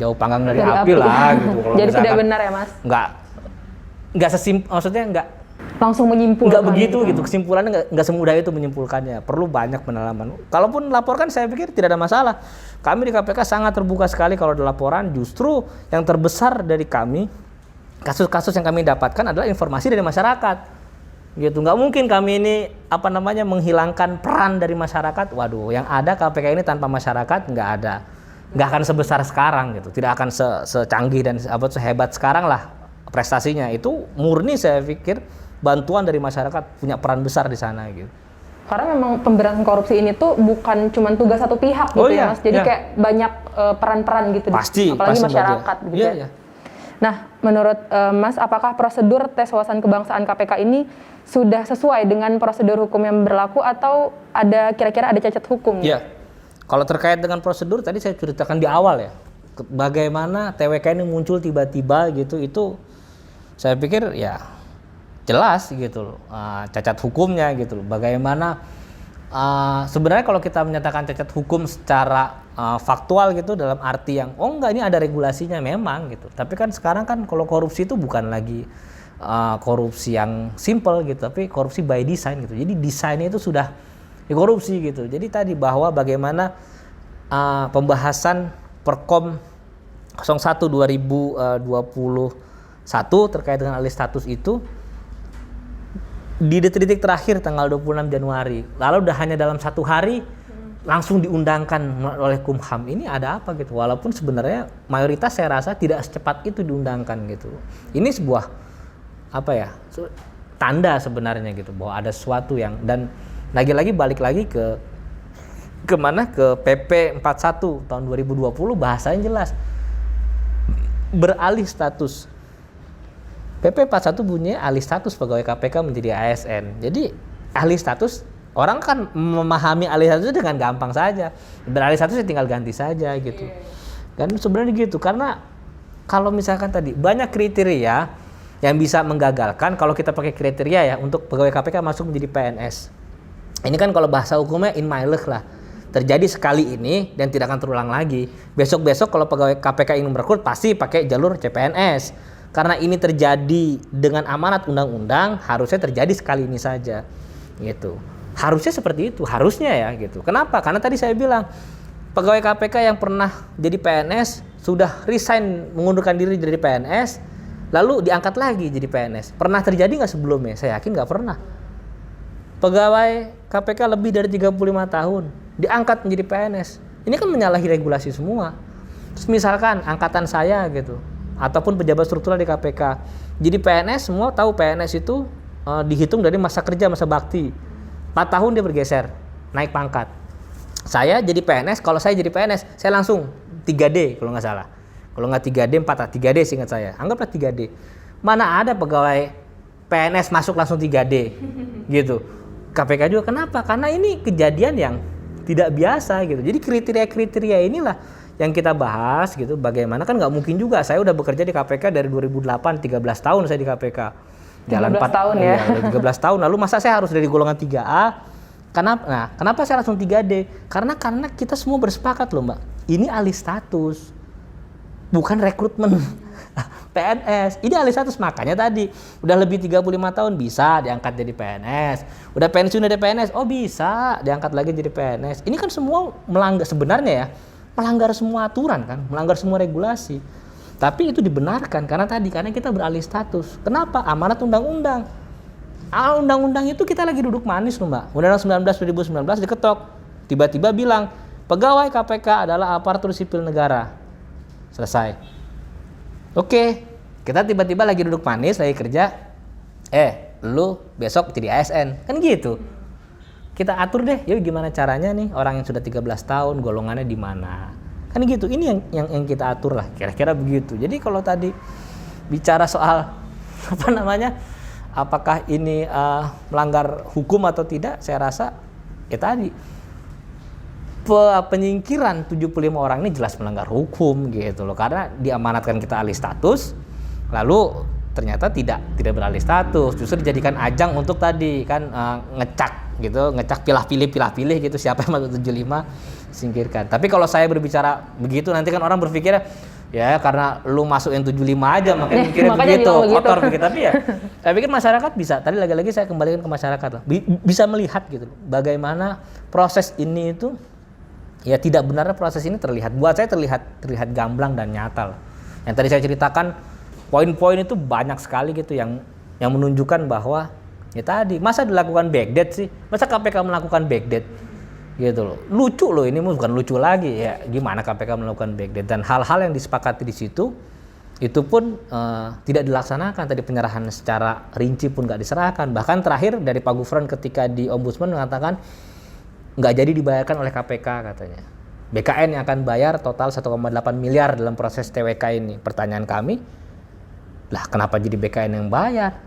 jauh panggang dari api lah gitu. Kalau jadi tidak misalkan benar ya Mas? Nggak maksudnya nggak Langsung menyimpulkan. nggak begitu gitu, kesimpulannya nggak semudah itu menyimpulkannya, perlu banyak pendalaman. Kalaupun laporkan saya pikir tidak ada masalah. Kami di KPK sangat terbuka sekali kalau ada laporan. Justru yang terbesar dari kami, kasus-kasus yang kami dapatkan adalah informasi dari masyarakat gitu. Nggak mungkin kami ini menghilangkan peran dari masyarakat. Waduh, yang ada KPK ini tanpa masyarakat nggak akan sebesar sekarang gitu, tidak akan secanggih dan sehebat sekarang lah prestasinya. Itu murni saya pikir bantuan dari masyarakat punya peran besar di sana gitu. Karena memang pemberantasan korupsi ini tuh bukan cuma tugas satu pihak gitu ya Mas. Jadi kayak banyak peran-peran gitu. Pasti, apalagi masyarakat gitu ya. Nah, menurut Mas, apakah prosedur tes wawasan kebangsaan KPK ini sudah sesuai dengan prosedur hukum yang berlaku atau kira-kira ada cacat hukum? Iya. Kalau terkait dengan prosedur tadi saya ceritakan di awal ya. Bagaimana TWK ini muncul tiba-tiba gitu, itu saya pikir ya jelas gitu loh, cacat hukumnya gitu loh. Bagaimana sebenarnya kalau kita menyatakan cacat hukum secara faktual gitu dalam arti yang enggak ini ada regulasinya memang gitu. Tapi kan sekarang kan kalau korupsi itu bukan lagi korupsi yang simple gitu, tapi korupsi by design gitu. Jadi desainnya itu sudah korupsi gitu. Jadi tadi bahwa bagaimana pembahasan Perkom 01 2021 terkait dengan alih status itu di detik-detik terakhir tanggal 26 Januari, lalu udah hanya dalam 1 hari langsung diundangkan oleh Kumham. Ini ada apa gitu? Walaupun sebenarnya mayoritas saya rasa tidak secepat itu diundangkan gitu. Ini sebuah tanda sebenarnya gitu bahwa ada sesuatu yang, dan lagi-lagi balik lagi ke PP 41 tahun 2020 bahasanya jelas beralih status. PP 41 bunyinya alih status pegawai KPK menjadi ASN. Jadi alih status, orang kan memahami alih status dengan gampang saja. Beralih status ya tinggal ganti saja gitu. Kan sebenarnya gitu, karena kalau misalkan tadi banyak kriteria yang bisa menggagalkan kalau kita pakai kriteria ya untuk pegawai KPK masuk menjadi PNS. Ini kan kalau bahasa hukumnya in my luck lah. Terjadi sekali ini dan tidak akan terulang lagi. Besok-besok kalau pegawai KPK ingin merekrut pasti pakai jalur CPNS. Karena ini terjadi dengan amanat undang-undang, harusnya terjadi sekali ini saja, gitu. Harusnya seperti itu, harusnya ya, gitu. Kenapa? Karena tadi saya bilang pegawai KPK yang pernah jadi PNS sudah resign, mengundurkan diri dari PNS, lalu diangkat lagi jadi PNS. Pernah terjadi nggak sebelumnya? Saya yakin nggak pernah. Pegawai KPK lebih dari 35 tahun diangkat menjadi PNS. Ini kan menyalahi regulasi semua. Terus misalkan angkatan saya gitu, ataupun pejabat struktural di KPK. Jadi PNS, semua tahu PNS itu dihitung dari masa kerja, masa bakti. 4 tahun dia bergeser, naik pangkat. Saya jadi PNS, kalau saya jadi PNS, saya langsung 3D kalau nggak salah. Kalau nggak 3D, 3D seingat saya. Anggaplah 3D. Mana ada pegawai PNS masuk langsung 3D gitu. KPK juga, kenapa? Karena ini kejadian yang tidak biasa gitu. Jadi kriteria-kriteria inilah yang kita bahas gitu. Bagaimana, kan nggak mungkin juga, saya udah bekerja di KPK dari 2008, 13 tahun saya di KPK. Jalan 13 tahun ya. 13 tahun, lalu masa saya harus dari golongan 3A? Kenapa saya langsung 3D? Karena kita semua bersepakat loh Mbak, ini alih status, bukan rekrutmen PNS. Ini alih status, makanya tadi udah lebih 35 tahun bisa diangkat jadi PNS. Udah pensiun dari PNS, oh bisa diangkat lagi jadi PNS. Ini kan semua melanggar, sebenarnya ya, melanggar semua aturan kan, melanggar semua regulasi. Tapi itu dibenarkan karena kita beralih status. Kenapa? Amanat undang-undang. Undang-undang itu kita lagi duduk manis loh Mbak. Undang-undang 19 2019 diketok. Tiba-tiba bilang, pegawai KPK adalah aparatur sipil negara. Selesai. Oke, kita tiba-tiba lagi duduk manis, lagi kerja. Lu besok jadi ASN. Kan gitu. Kita atur deh, yuk gimana caranya nih orang yang sudah 13 tahun, golongannya di mana. Kan gitu, ini yang kita atur lah, kira-kira begitu. Jadi kalau tadi bicara soal apakah ini melanggar hukum atau tidak, saya rasa ya tadi penyingkiran 75 orang ini jelas melanggar hukum gitu loh, karena diamanatkan kita alih status, lalu ternyata tidak beralih status, justru dijadikan ajang untuk tadi kan ngecak pilah-pilih gitu, siapa yang masuk 75 singkirkan. Tapi kalau saya berbicara begitu nanti kan orang berpikir Ya karena lu masuk yang 75 aja makanya mikirnya Makanya begitu, bilang begitu. kotor begitu. Tapi ya saya pikir masyarakat bisa, tadi lagi-lagi saya kembalikan ke masyarakat lah. Bisa melihat gitu bagaimana proses ini itu ya tidak benarnya proses ini terlihat. Buat saya terlihat gamblang dan nyata lah. Yang tadi saya ceritakan poin-poin itu banyak sekali gitu yang menunjukkan bahwa ya tadi masa dilakukan backdate sih? Masa KPK melakukan backdate? Gitu loh. Lucu loh, ini bukan lucu lagi ya. Gimana KPK melakukan backdate dan hal-hal yang disepakati di situ itu pun tidak dilaksanakan. Tadi penyerahan secara rinci pun nggak diserahkan. Bahkan terakhir dari Pak Gufron ketika di Ombudsman mengatakan nggak jadi dibayarkan oleh KPK katanya. BKN yang akan bayar total 1,8 miliar dalam proses TWK ini. Pertanyaan kami, lah kenapa jadi BKN yang bayar?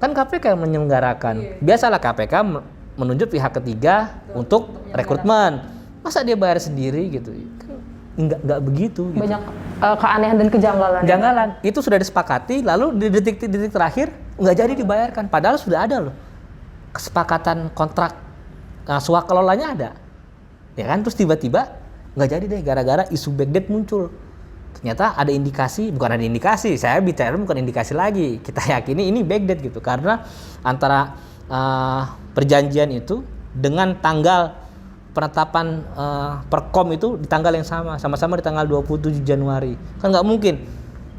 Kan KPK yang menyelenggarakan. Biasalah KPK menunjuk pihak ketiga untuk rekrutmen. Masa dia bayar sendiri gitu? Kan enggak begitu gitu. Banyak keanehan dan kejanggalan. Kejanggalan. Itu sudah disepakati, lalu di detik-detik terakhir nggak jadi dibayarkan. Padahal sudah ada loh kesepakatan kontrak swakelolanya ada. Ya kan, terus tiba-tiba nggak jadi deh gara-gara isu backdate muncul. Ternyata ada indikasi, bukan ada indikasi, saya bicara bukan indikasi lagi. Kita yakini ini backdate gitu karena antara perjanjian itu dengan tanggal penetapan Perkom itu di tanggal yang sama-sama di tanggal 27 Januari. Kan nggak mungkin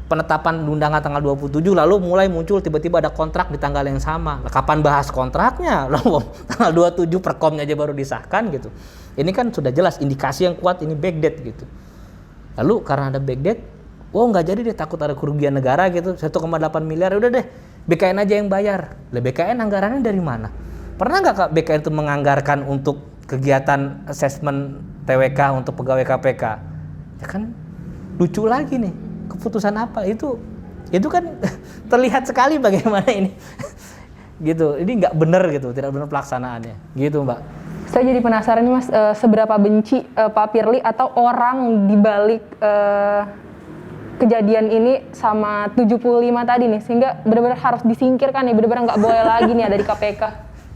penetapan undangan tanggal 27 lalu mulai muncul tiba-tiba ada kontrak di tanggal yang sama. Kapan bahas kontraknya? Lalu tanggal 27 Perkomnya aja baru disahkan gitu. Ini kan sudah jelas indikasi yang kuat ini backdate gitu. Lalu karena ada backdate, nggak jadi deh, takut ada kerugian negara gitu, 1,8 miliar, udah deh BKN aja yang bayar. Lah BKN anggarannya dari mana? Pernah nggak Kak BKN itu menganggarkan untuk kegiatan asesmen TWK untuk pegawai KPK? Ya kan lucu lagi nih, keputusan apa? Itu kan terlihat sekali bagaimana ini gitu. Ini nggak benar gitu, tidak benar pelaksanaannya gitu Mbak. Saya jadi penasaran nih Mas, seberapa benci Pak Firly atau orang di balik kejadian ini sama 75 tadi nih, sehingga benar-benar harus disingkirkan nih, benar-benar nggak boleh lagi nih ada di KPK.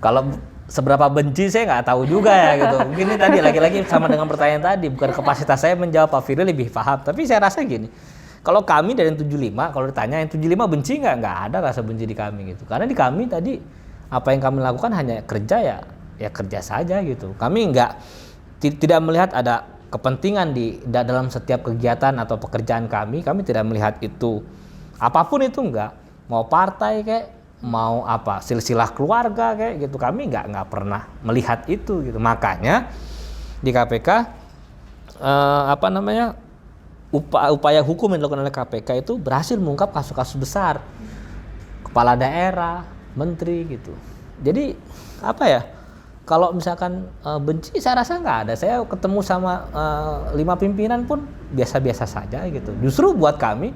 Kalau seberapa benci saya nggak tahu juga ya gitu. Mungkin ini tadi lagi-lagi sama dengan pertanyaan tadi, bukan kapasitas saya menjawab, Pak Firly lebih paham. Tapi saya rasa gini, kalau kami dari 75, kalau ditanya yang 75 benci nggak ada rasa benci di kami gitu. Karena di kami tadi apa yang kami lakukan hanya kerja ya kerja saja gitu. Kami tidak melihat ada kepentingan di dalam setiap kegiatan atau pekerjaan kami tidak melihat itu apapun itu, enggak mau partai kayak mau apa silsilah keluarga kayak gitu, kami nggak pernah melihat itu gitu. Makanya di KPK upaya hukum yang dilakukan oleh KPK itu berhasil mengungkap kasus-kasus besar, kepala daerah, menteri gitu. Jadi apa ya, kalau misalkan benci saya rasa nggak ada. Saya ketemu sama 5 pimpinan pun biasa-biasa saja gitu. Justru buat kami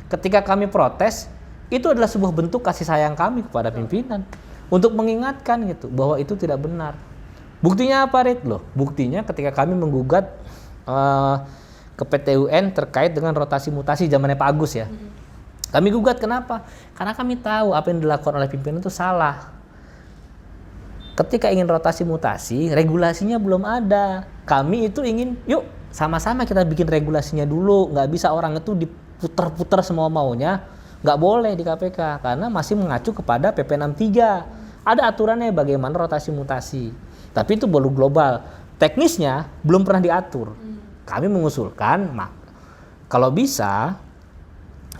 ketika kami protes itu adalah sebuah bentuk kasih sayang kami kepada pimpinan untuk mengingatkan gitu bahwa itu tidak benar. Buktinya apa, Rit? Loh, buktinya ketika kami menggugat ke PT UN terkait dengan rotasi mutasi zamannya Pak Agus ya. Kami gugat kenapa? Karena kami tahu apa yang dilakukan oleh pimpinan itu salah. Ketika ingin rotasi mutasi, regulasinya belum ada. Kami itu ingin, yuk sama-sama kita bikin regulasinya dulu. Nggak bisa orang itu diputar-putar semua maunya. Nggak boleh di KPK, karena masih mengacu kepada PP 63. Ada aturannya bagaimana rotasi mutasi. Tapi itu baru global. Teknisnya belum pernah diatur. Kami mengusulkan, kalau bisa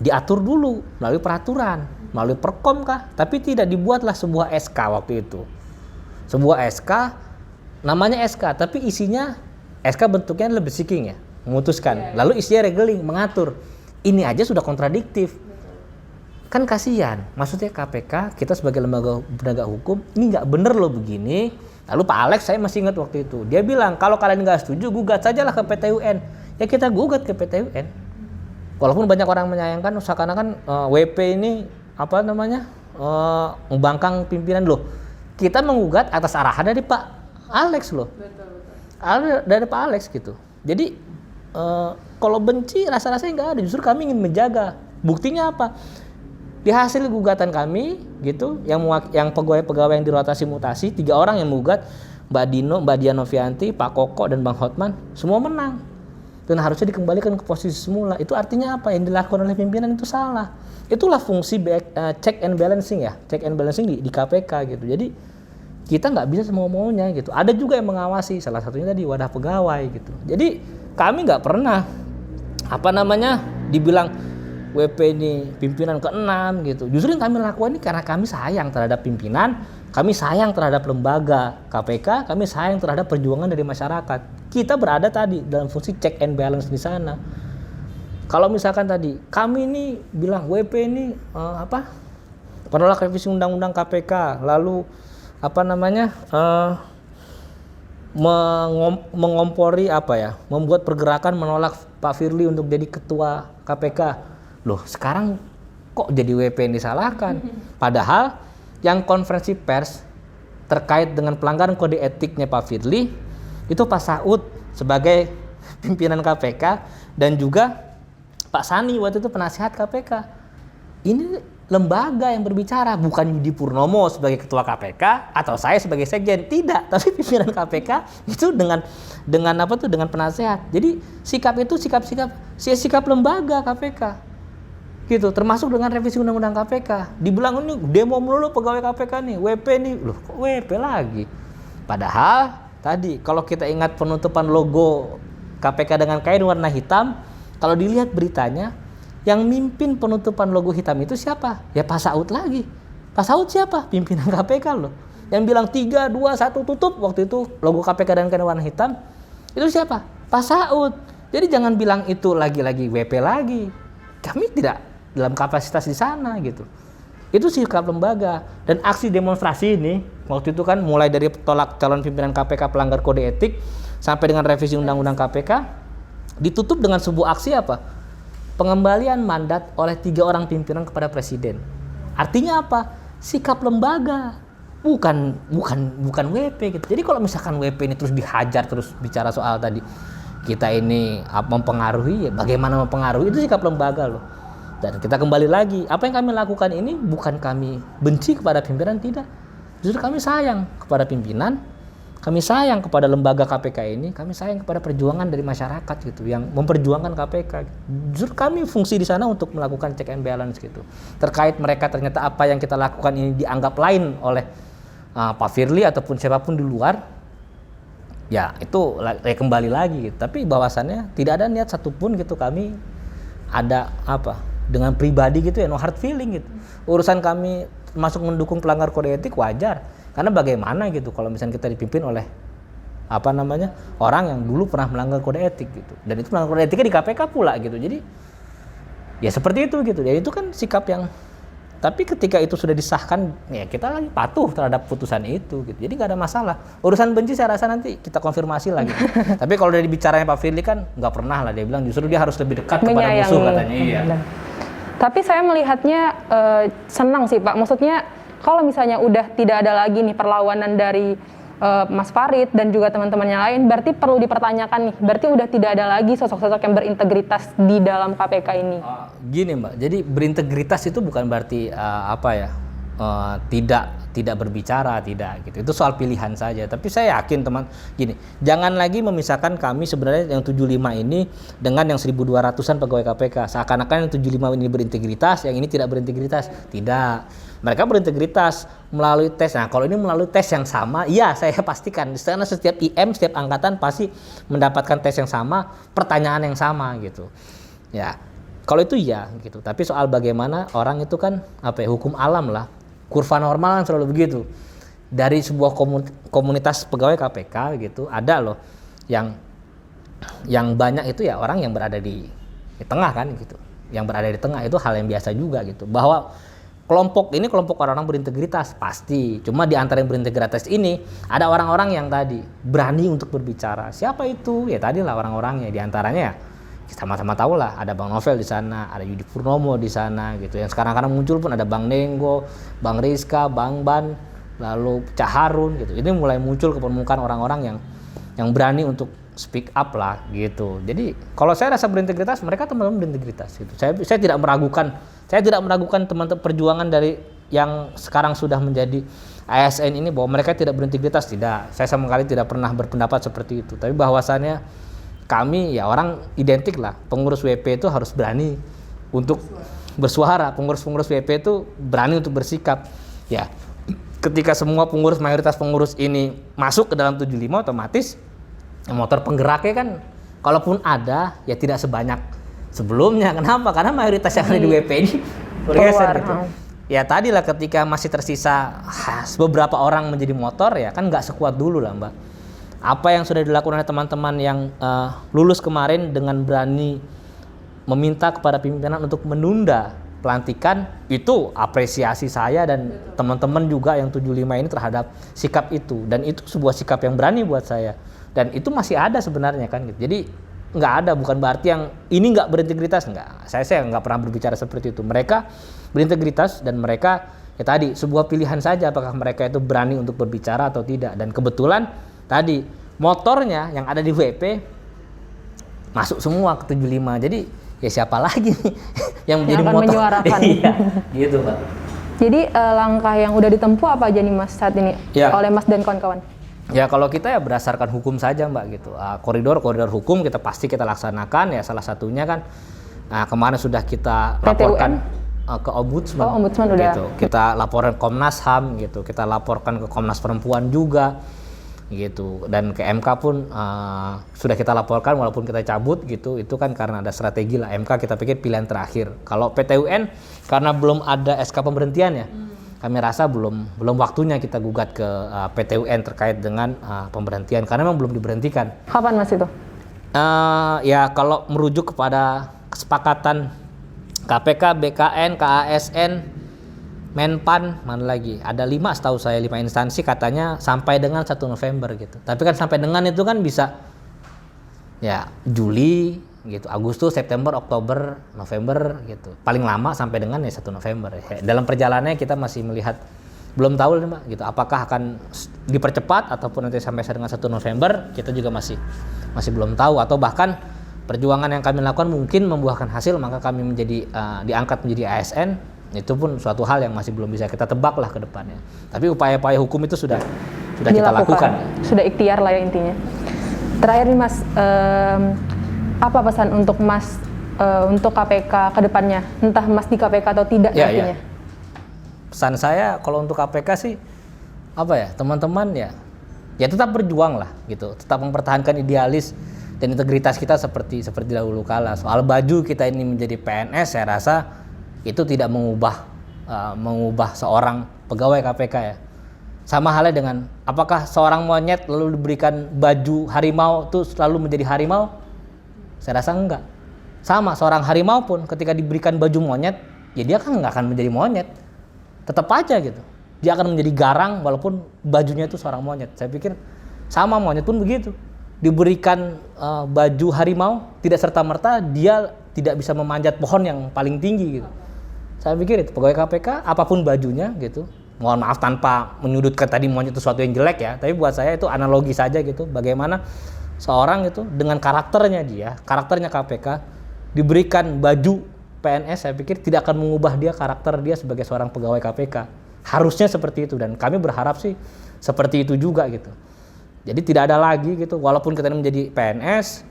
diatur dulu melalui peraturan, melalui Perkom kah? Tapi tidak dibuatlah sebuah SK waktu itu. Sebuah SK, namanya SK, tapi isinya SK bentuknya lebih seeking ya, memutuskan. Lalu isinya regeling, mengatur. Ini aja sudah kontradiktif. Kan kasihan, maksudnya KPK, kita sebagai lembaga penegak hukum, ini nggak bener loh begini. Lalu Pak Alex, saya masih ingat waktu itu, dia bilang, kalau kalian nggak setuju, gugat sajalah ke PT UN. Ya kita gugat ke PT UN. Walaupun banyak orang menyayangkan, seakan-akan WP ini, membangkang pimpinan loh. Kita menggugat atas arahan dari Pak Alex loh. Betul. Dari Pak Alex gitu. Jadi kalau benci rasa-rasanya nggak ada. Justru kami ingin menjaga. Buktinya apa? Di hasil gugatan kami gitu, yang pegawai-pegawai yang dirotasi mutasi, 3 orang yang menggugat, Mbak Dino, Mbak Dian Novianti, Pak Koko dan Bang Hotman, semua menang. dan harusnya dikembalikan ke posisi semula. Itu artinya apa? Yang dilakukan oleh pimpinan itu salah. Itulah fungsi check and balancing ya, check and balancing di KPK gitu. Jadi kita nggak bisa semau-maunya gitu. Ada juga yang mengawasi, salah satunya tadi wadah pegawai gitu. Jadi kami nggak pernah dibilang WP ini pimpinan ke-6 gitu. Justru yang kami lakukan ini karena kami sayang terhadap pimpinan, kami sayang terhadap lembaga KPK, kami sayang terhadap perjuangan dari masyarakat. Kita berada tadi dalam fungsi check and balance di sana. Kalau misalkan tadi kami ini bilang WP ini penolak revisi undang-undang KPK, lalu mengompori membuat pergerakan menolak Pak Firly untuk jadi ketua KPK. Loh, sekarang kok jadi WP yang disalahkan? Padahal yang konferensi pers terkait dengan pelanggaran kode etiknya Pak Firly itu Pak Saud sebagai pimpinan KPK dan juga Pak Sani waktu itu penasihat KPK. Ini lembaga yang berbicara, bukan Yudi Purnomo sebagai ketua KPK atau saya sebagai sekjen, tidak, tapi pimpinan KPK itu dengan penasehat. Jadi sikap itu sikap lembaga KPK. Gitu, termasuk dengan revisi undang-undang KPK. Dibilang ini demo melulu pegawai KPK nih, WP nih. Loh, kok WP lagi? Padahal tadi kalau kita ingat penutupan logo KPK dengan kain warna hitam, kalau dilihat beritanya, yang mimpin penutupan logo hitam itu siapa? Ya Pak Saud lagi. Pak Saud siapa? Pimpinan KPK loh. Yang bilang 3, 2, 1 tutup waktu itu logo KPK dan kain warna hitam. Itu siapa? Pak Saud. Jadi jangan bilang itu lagi-lagi WP lagi. Kami tidak dalam kapasitas di sana gitu. Itu sikap lembaga. Dan aksi demonstrasi ini waktu itu kan mulai dari tolak calon pimpinan KPK pelanggar kode etik sampai dengan revisi undang-undang KPK ditutup dengan sebuah aksi apa? Pengembalian mandat oleh 3 orang pimpinan kepada presiden. Artinya apa? Sikap lembaga. Bukan WP gitu. Jadi kalau misalkan WP ini terus dihajar, terus bicara soal tadi kita ini mempengaruhi, ya bagaimana mempengaruhi, itu sikap lembaga loh. Dan kita kembali lagi, apa yang kami lakukan ini bukan kami benci kepada pimpinan, tidak. Justru kami sayang kepada pimpinan, kami sayang kepada lembaga KPK ini, kami sayang kepada perjuangan dari masyarakat gitu, yang memperjuangkan KPK. Justru kami fungsi di sana untuk melakukan check and balance gitu. Terkait mereka ternyata apa yang kita lakukan ini dianggap lain oleh Pak Firly ataupun siapapun di luar, ya itu kembali lagi gitu. Tapi bahwasannya tidak ada niat satupun gitu kami ada dengan pribadi gitu ya, no hard feeling gitu. Urusan kami masuk mendukung pelanggar kode etik wajar, karena bagaimana gitu kalau misalnya kita dipimpin oleh orang yang dulu pernah melanggar kode etik gitu, dan itu melanggar kode etiknya di KPK pula gitu. Jadi ya seperti itu gitu. Jadi itu kan sikap yang, tapi ketika itu sudah disahkan ya kita lagi patuh terhadap putusan itu gitu. Jadi nggak ada masalah. Urusan benci saya rasa nanti kita konfirmasi lagi. Tapi kalau dari bicaranya Pak Firly kan nggak pernah lah dia bilang, justru dia harus lebih dekat kepada musuh katanya. Iya. Tapi saya melihatnya senang sih Pak. Maksudnya kalau misalnya udah tidak ada lagi nih perlawanan dari Mas Farid dan juga teman-temannya lain, berarti perlu dipertanyakan nih. Berarti udah tidak ada lagi sosok-sosok yang berintegritas di dalam KPK ini. Gini Mbak, jadi berintegritas itu bukan berarti tidak berbicara, tidak gitu. Itu soal pilihan saja. Tapi saya yakin gini, jangan lagi memisahkan kami sebenarnya yang 75 ini dengan yang 1.200-an pegawai KPK. Seakan-akan yang 75 ini berintegritas, yang ini tidak berintegritas. Tidak. Mereka berintegritas melalui tes. Nah, kalau ini melalui tes yang sama, iya saya pastikan. Karena setiap IM, setiap angkatan pasti mendapatkan tes yang sama, pertanyaan yang sama gitu. Ya, kalau itu iya gitu. Tapi soal bagaimana orang itu kan hukum alam lah. Kurva normal kan selalu begitu. Dari sebuah komunitas pegawai KPK gitu, ada loh yang banyak itu ya orang yang berada di tengah kan gitu. Yang berada di tengah itu hal yang biasa juga gitu. Bahwa kelompok orang-orang berintegritas pasti. Cuma di antara yang berintegritas ini ada orang-orang yang tadi berani untuk berbicara. Siapa itu? Ya tadilah orang-orangnya, di antaranya ya sama-sama tahu lah, ada Bang Novel di sana, ada Yudi Purnomo di sana gitu. Yang sekarang muncul pun ada Bang Nenggo, Bang Rizka, Bang Ban, lalu Cak Harun gitu. Ini mulai muncul ke permukaan orang-orang yang berani untuk speak up lah gitu. Jadi kalau saya rasa berintegritas, mereka teman-teman berintegritas gitu. Saya tidak meragukan teman-teman perjuangan dari yang sekarang sudah menjadi ASN ini bahwa mereka tidak berintegritas, tidak. Saya sama sekali tidak pernah berpendapat seperti itu. Tapi bahwasannya kami ya orang identik lah, pengurus WP itu harus berani untuk bersuara, pengurus-pengurus WP itu berani untuk bersikap. Ya, ketika semua pengurus, mayoritas pengurus ini masuk ke dalam 75, otomatis motor penggeraknya kan kalaupun ada ya tidak sebanyak sebelumnya. Kenapa? Karena mayoritas yang ada di WP ini bergeser gitu. Ya tadilah ketika masih tersisa beberapa orang menjadi motor ya kan nggak sekuat dulu lah Mbak. Apa yang sudah dilakukan oleh teman-teman yang lulus kemarin dengan berani meminta kepada pimpinan untuk menunda pelantikan, itu apresiasi saya dan teman-teman juga yang 75 ini terhadap sikap itu, dan itu sebuah sikap yang berani buat saya, dan itu masih ada sebenarnya kan gitu. Jadi nggak ada, bukan berarti yang ini nggak berintegritas, nggak. Saya nggak pernah berbicara seperti itu. Mereka berintegritas dan mereka ya tadi sebuah pilihan saja apakah mereka itu berani untuk berbicara atau tidak. Dan kebetulan tadi motornya yang ada di WP masuk semua ke 75. Jadi ya siapa lagi nih yang menjadi akan motor menyuarakan. iya, gitu Pak. Jadi langkah yang udah ditempuh apa aja nih Mas saat ini Ya. oleh Mas dan kawan-kawan? Ya kalau kita ya berdasarkan hukum saja Mbak gitu. Koridor hukum kita pasti kita laksanakan ya, salah satunya kan kemarin sudah kita laporkan ke Ombudsman. Ombudsman udah. Gitu. Kita laporan Komnas HAM gitu. Kita laporkan ke Komnas Perempuan juga gitu. Dan ke MK pun sudah kita laporkan walaupun kita cabut gitu. Itu kan karena ada strategi lah. MK kita pikir pilihan terakhir. Kalau PT UN karena belum ada SK pemberhentian ya. Kami rasa belum waktunya kita gugat ke PT UN terkait dengan pemberhentian karena memang belum diberhentikan. Kapan Mas itu? Ya kalau merujuk kepada kesepakatan KPK, BKN, KASN, Menpan, mana lagi? Ada 5 setahu saya, 5 instansi katanya sampai dengan 1 November gitu. Tapi kan sampai dengan itu kan bisa ya Juli gitu, Agustus, September, Oktober, November gitu. Paling lama sampai dengan ya 1 November. Ya, dalam perjalanannya kita masih melihat belum tahu nih Mbak gitu, apakah akan dipercepat ataupun nanti sampai dengan 1 November, kita juga masih belum tahu, atau bahkan perjuangan yang kami lakukan mungkin membuahkan hasil maka kami menjadi diangkat menjadi ASN, itu pun suatu hal yang masih belum bisa kita tebak lah ke depannya. Tapi upaya-upaya hukum itu sudah kita lakukan. Sudah ikhtiar lah ya intinya. Terakhir nih Mas, apa pesan untuk Mas untuk KPK ke depannya? Entah Mas di KPK atau tidak nantinya. Ya. Pesan saya kalau untuk KPK sih apa ya, teman-teman ya tetap berjuang lah gitu, tetap mempertahankan idealis dan integritas kita seperti dahulu kala. Soal baju kita ini menjadi PNS, saya rasa itu tidak mengubah seorang pegawai KPK ya. Sama halnya dengan apakah seorang monyet lalu diberikan baju harimau itu selalu menjadi harimau? Saya rasa enggak. Sama seorang harimau pun ketika diberikan baju monyet, ya dia kan nggak akan menjadi monyet. Tetap aja gitu. Dia akan menjadi garang walaupun bajunya itu seorang monyet. Saya pikir sama monyet pun begitu. Diberikan baju harimau, tidak serta-merta dia tidak bisa memanjat pohon yang paling tinggi gitu. Saya pikir itu pegawai KPK apapun bajunya gitu. Mohon maaf tanpa menyudutkan tadi monyet itu sesuatu yang jelek ya, tapi buat saya itu analogi saja gitu. Bagaimana seorang itu dengan karakternya KPK diberikan baju PNS, saya pikir tidak akan mengubah dia karakter dia sebagai seorang pegawai KPK. Harusnya seperti itu dan kami berharap sih seperti itu juga gitu. Jadi tidak ada lagi gitu, walaupun kita menjadi PNS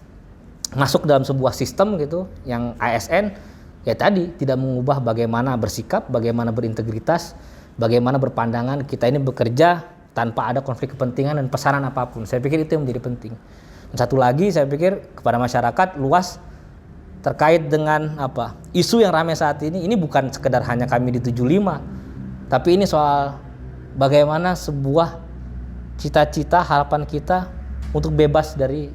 masuk dalam sebuah sistem gitu yang ASN, ya tadi tidak mengubah bagaimana bersikap, bagaimana berintegritas, bagaimana berpandangan kita ini bekerja tanpa ada konflik kepentingan dan pesanan apapun. Saya pikir itu yang menjadi penting. Dan satu lagi saya pikir kepada masyarakat luas terkait dengan isu yang ramai saat ini bukan sekedar hanya kami di 75, tapi ini soal bagaimana sebuah cita-cita harapan kita untuk bebas dari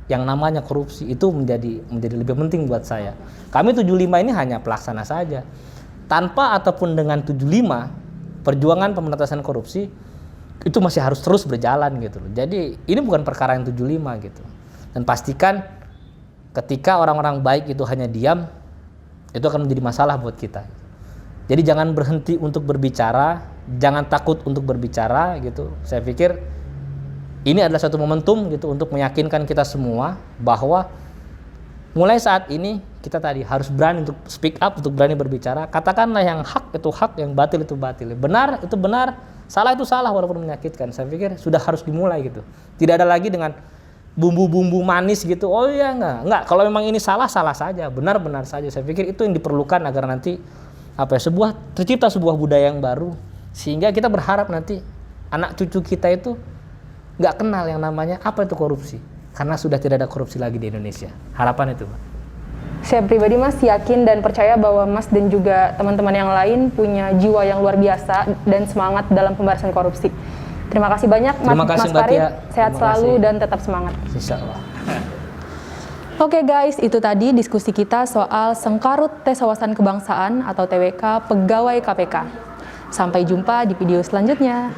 yang namanya korupsi itu menjadi lebih penting buat saya. Kami 75 ini hanya pelaksana saja. Tanpa ataupun dengan 75, perjuangan pemberantasan korupsi itu masih harus terus berjalan gitu loh. Jadi ini bukan perkara yang 75 gitu. Dan pastikan ketika orang-orang baik itu hanya diam, itu akan menjadi masalah buat kita. Jadi jangan berhenti untuk berbicara, jangan takut untuk berbicara gitu. Saya pikir ini adalah suatu momentum gitu untuk meyakinkan kita semua bahwa mulai saat ini kita tadi harus berani untuk speak up, untuk berani berbicara. Katakanlah yang hak itu hak, yang batil itu batil. Benar itu benar, salah itu salah walaupun menyakitkan. Saya pikir sudah harus dimulai gitu. Tidak ada lagi dengan bumbu-bumbu manis gitu. Oh iya, enggak. Kalau memang ini salah saja, benar saja. Saya pikir itu yang diperlukan agar nanti tercipta sebuah budaya yang baru, sehingga kita berharap nanti anak cucu kita itu nggak kenal yang namanya apa itu korupsi, karena sudah tidak ada korupsi lagi di Indonesia. Harapan itu, Pak. Saya pribadi Mas yakin dan percaya bahwa Mas dan juga teman-teman yang lain punya jiwa yang luar biasa dan semangat dalam pembahasan korupsi. Terima kasih banyak Mas Farid, sehat selalu dan tetap semangat. Insya Allah. Oke guys, itu tadi diskusi kita soal sengkarut tes wawasan kebangsaan atau TWK pegawai KPK. Sampai jumpa di video selanjutnya.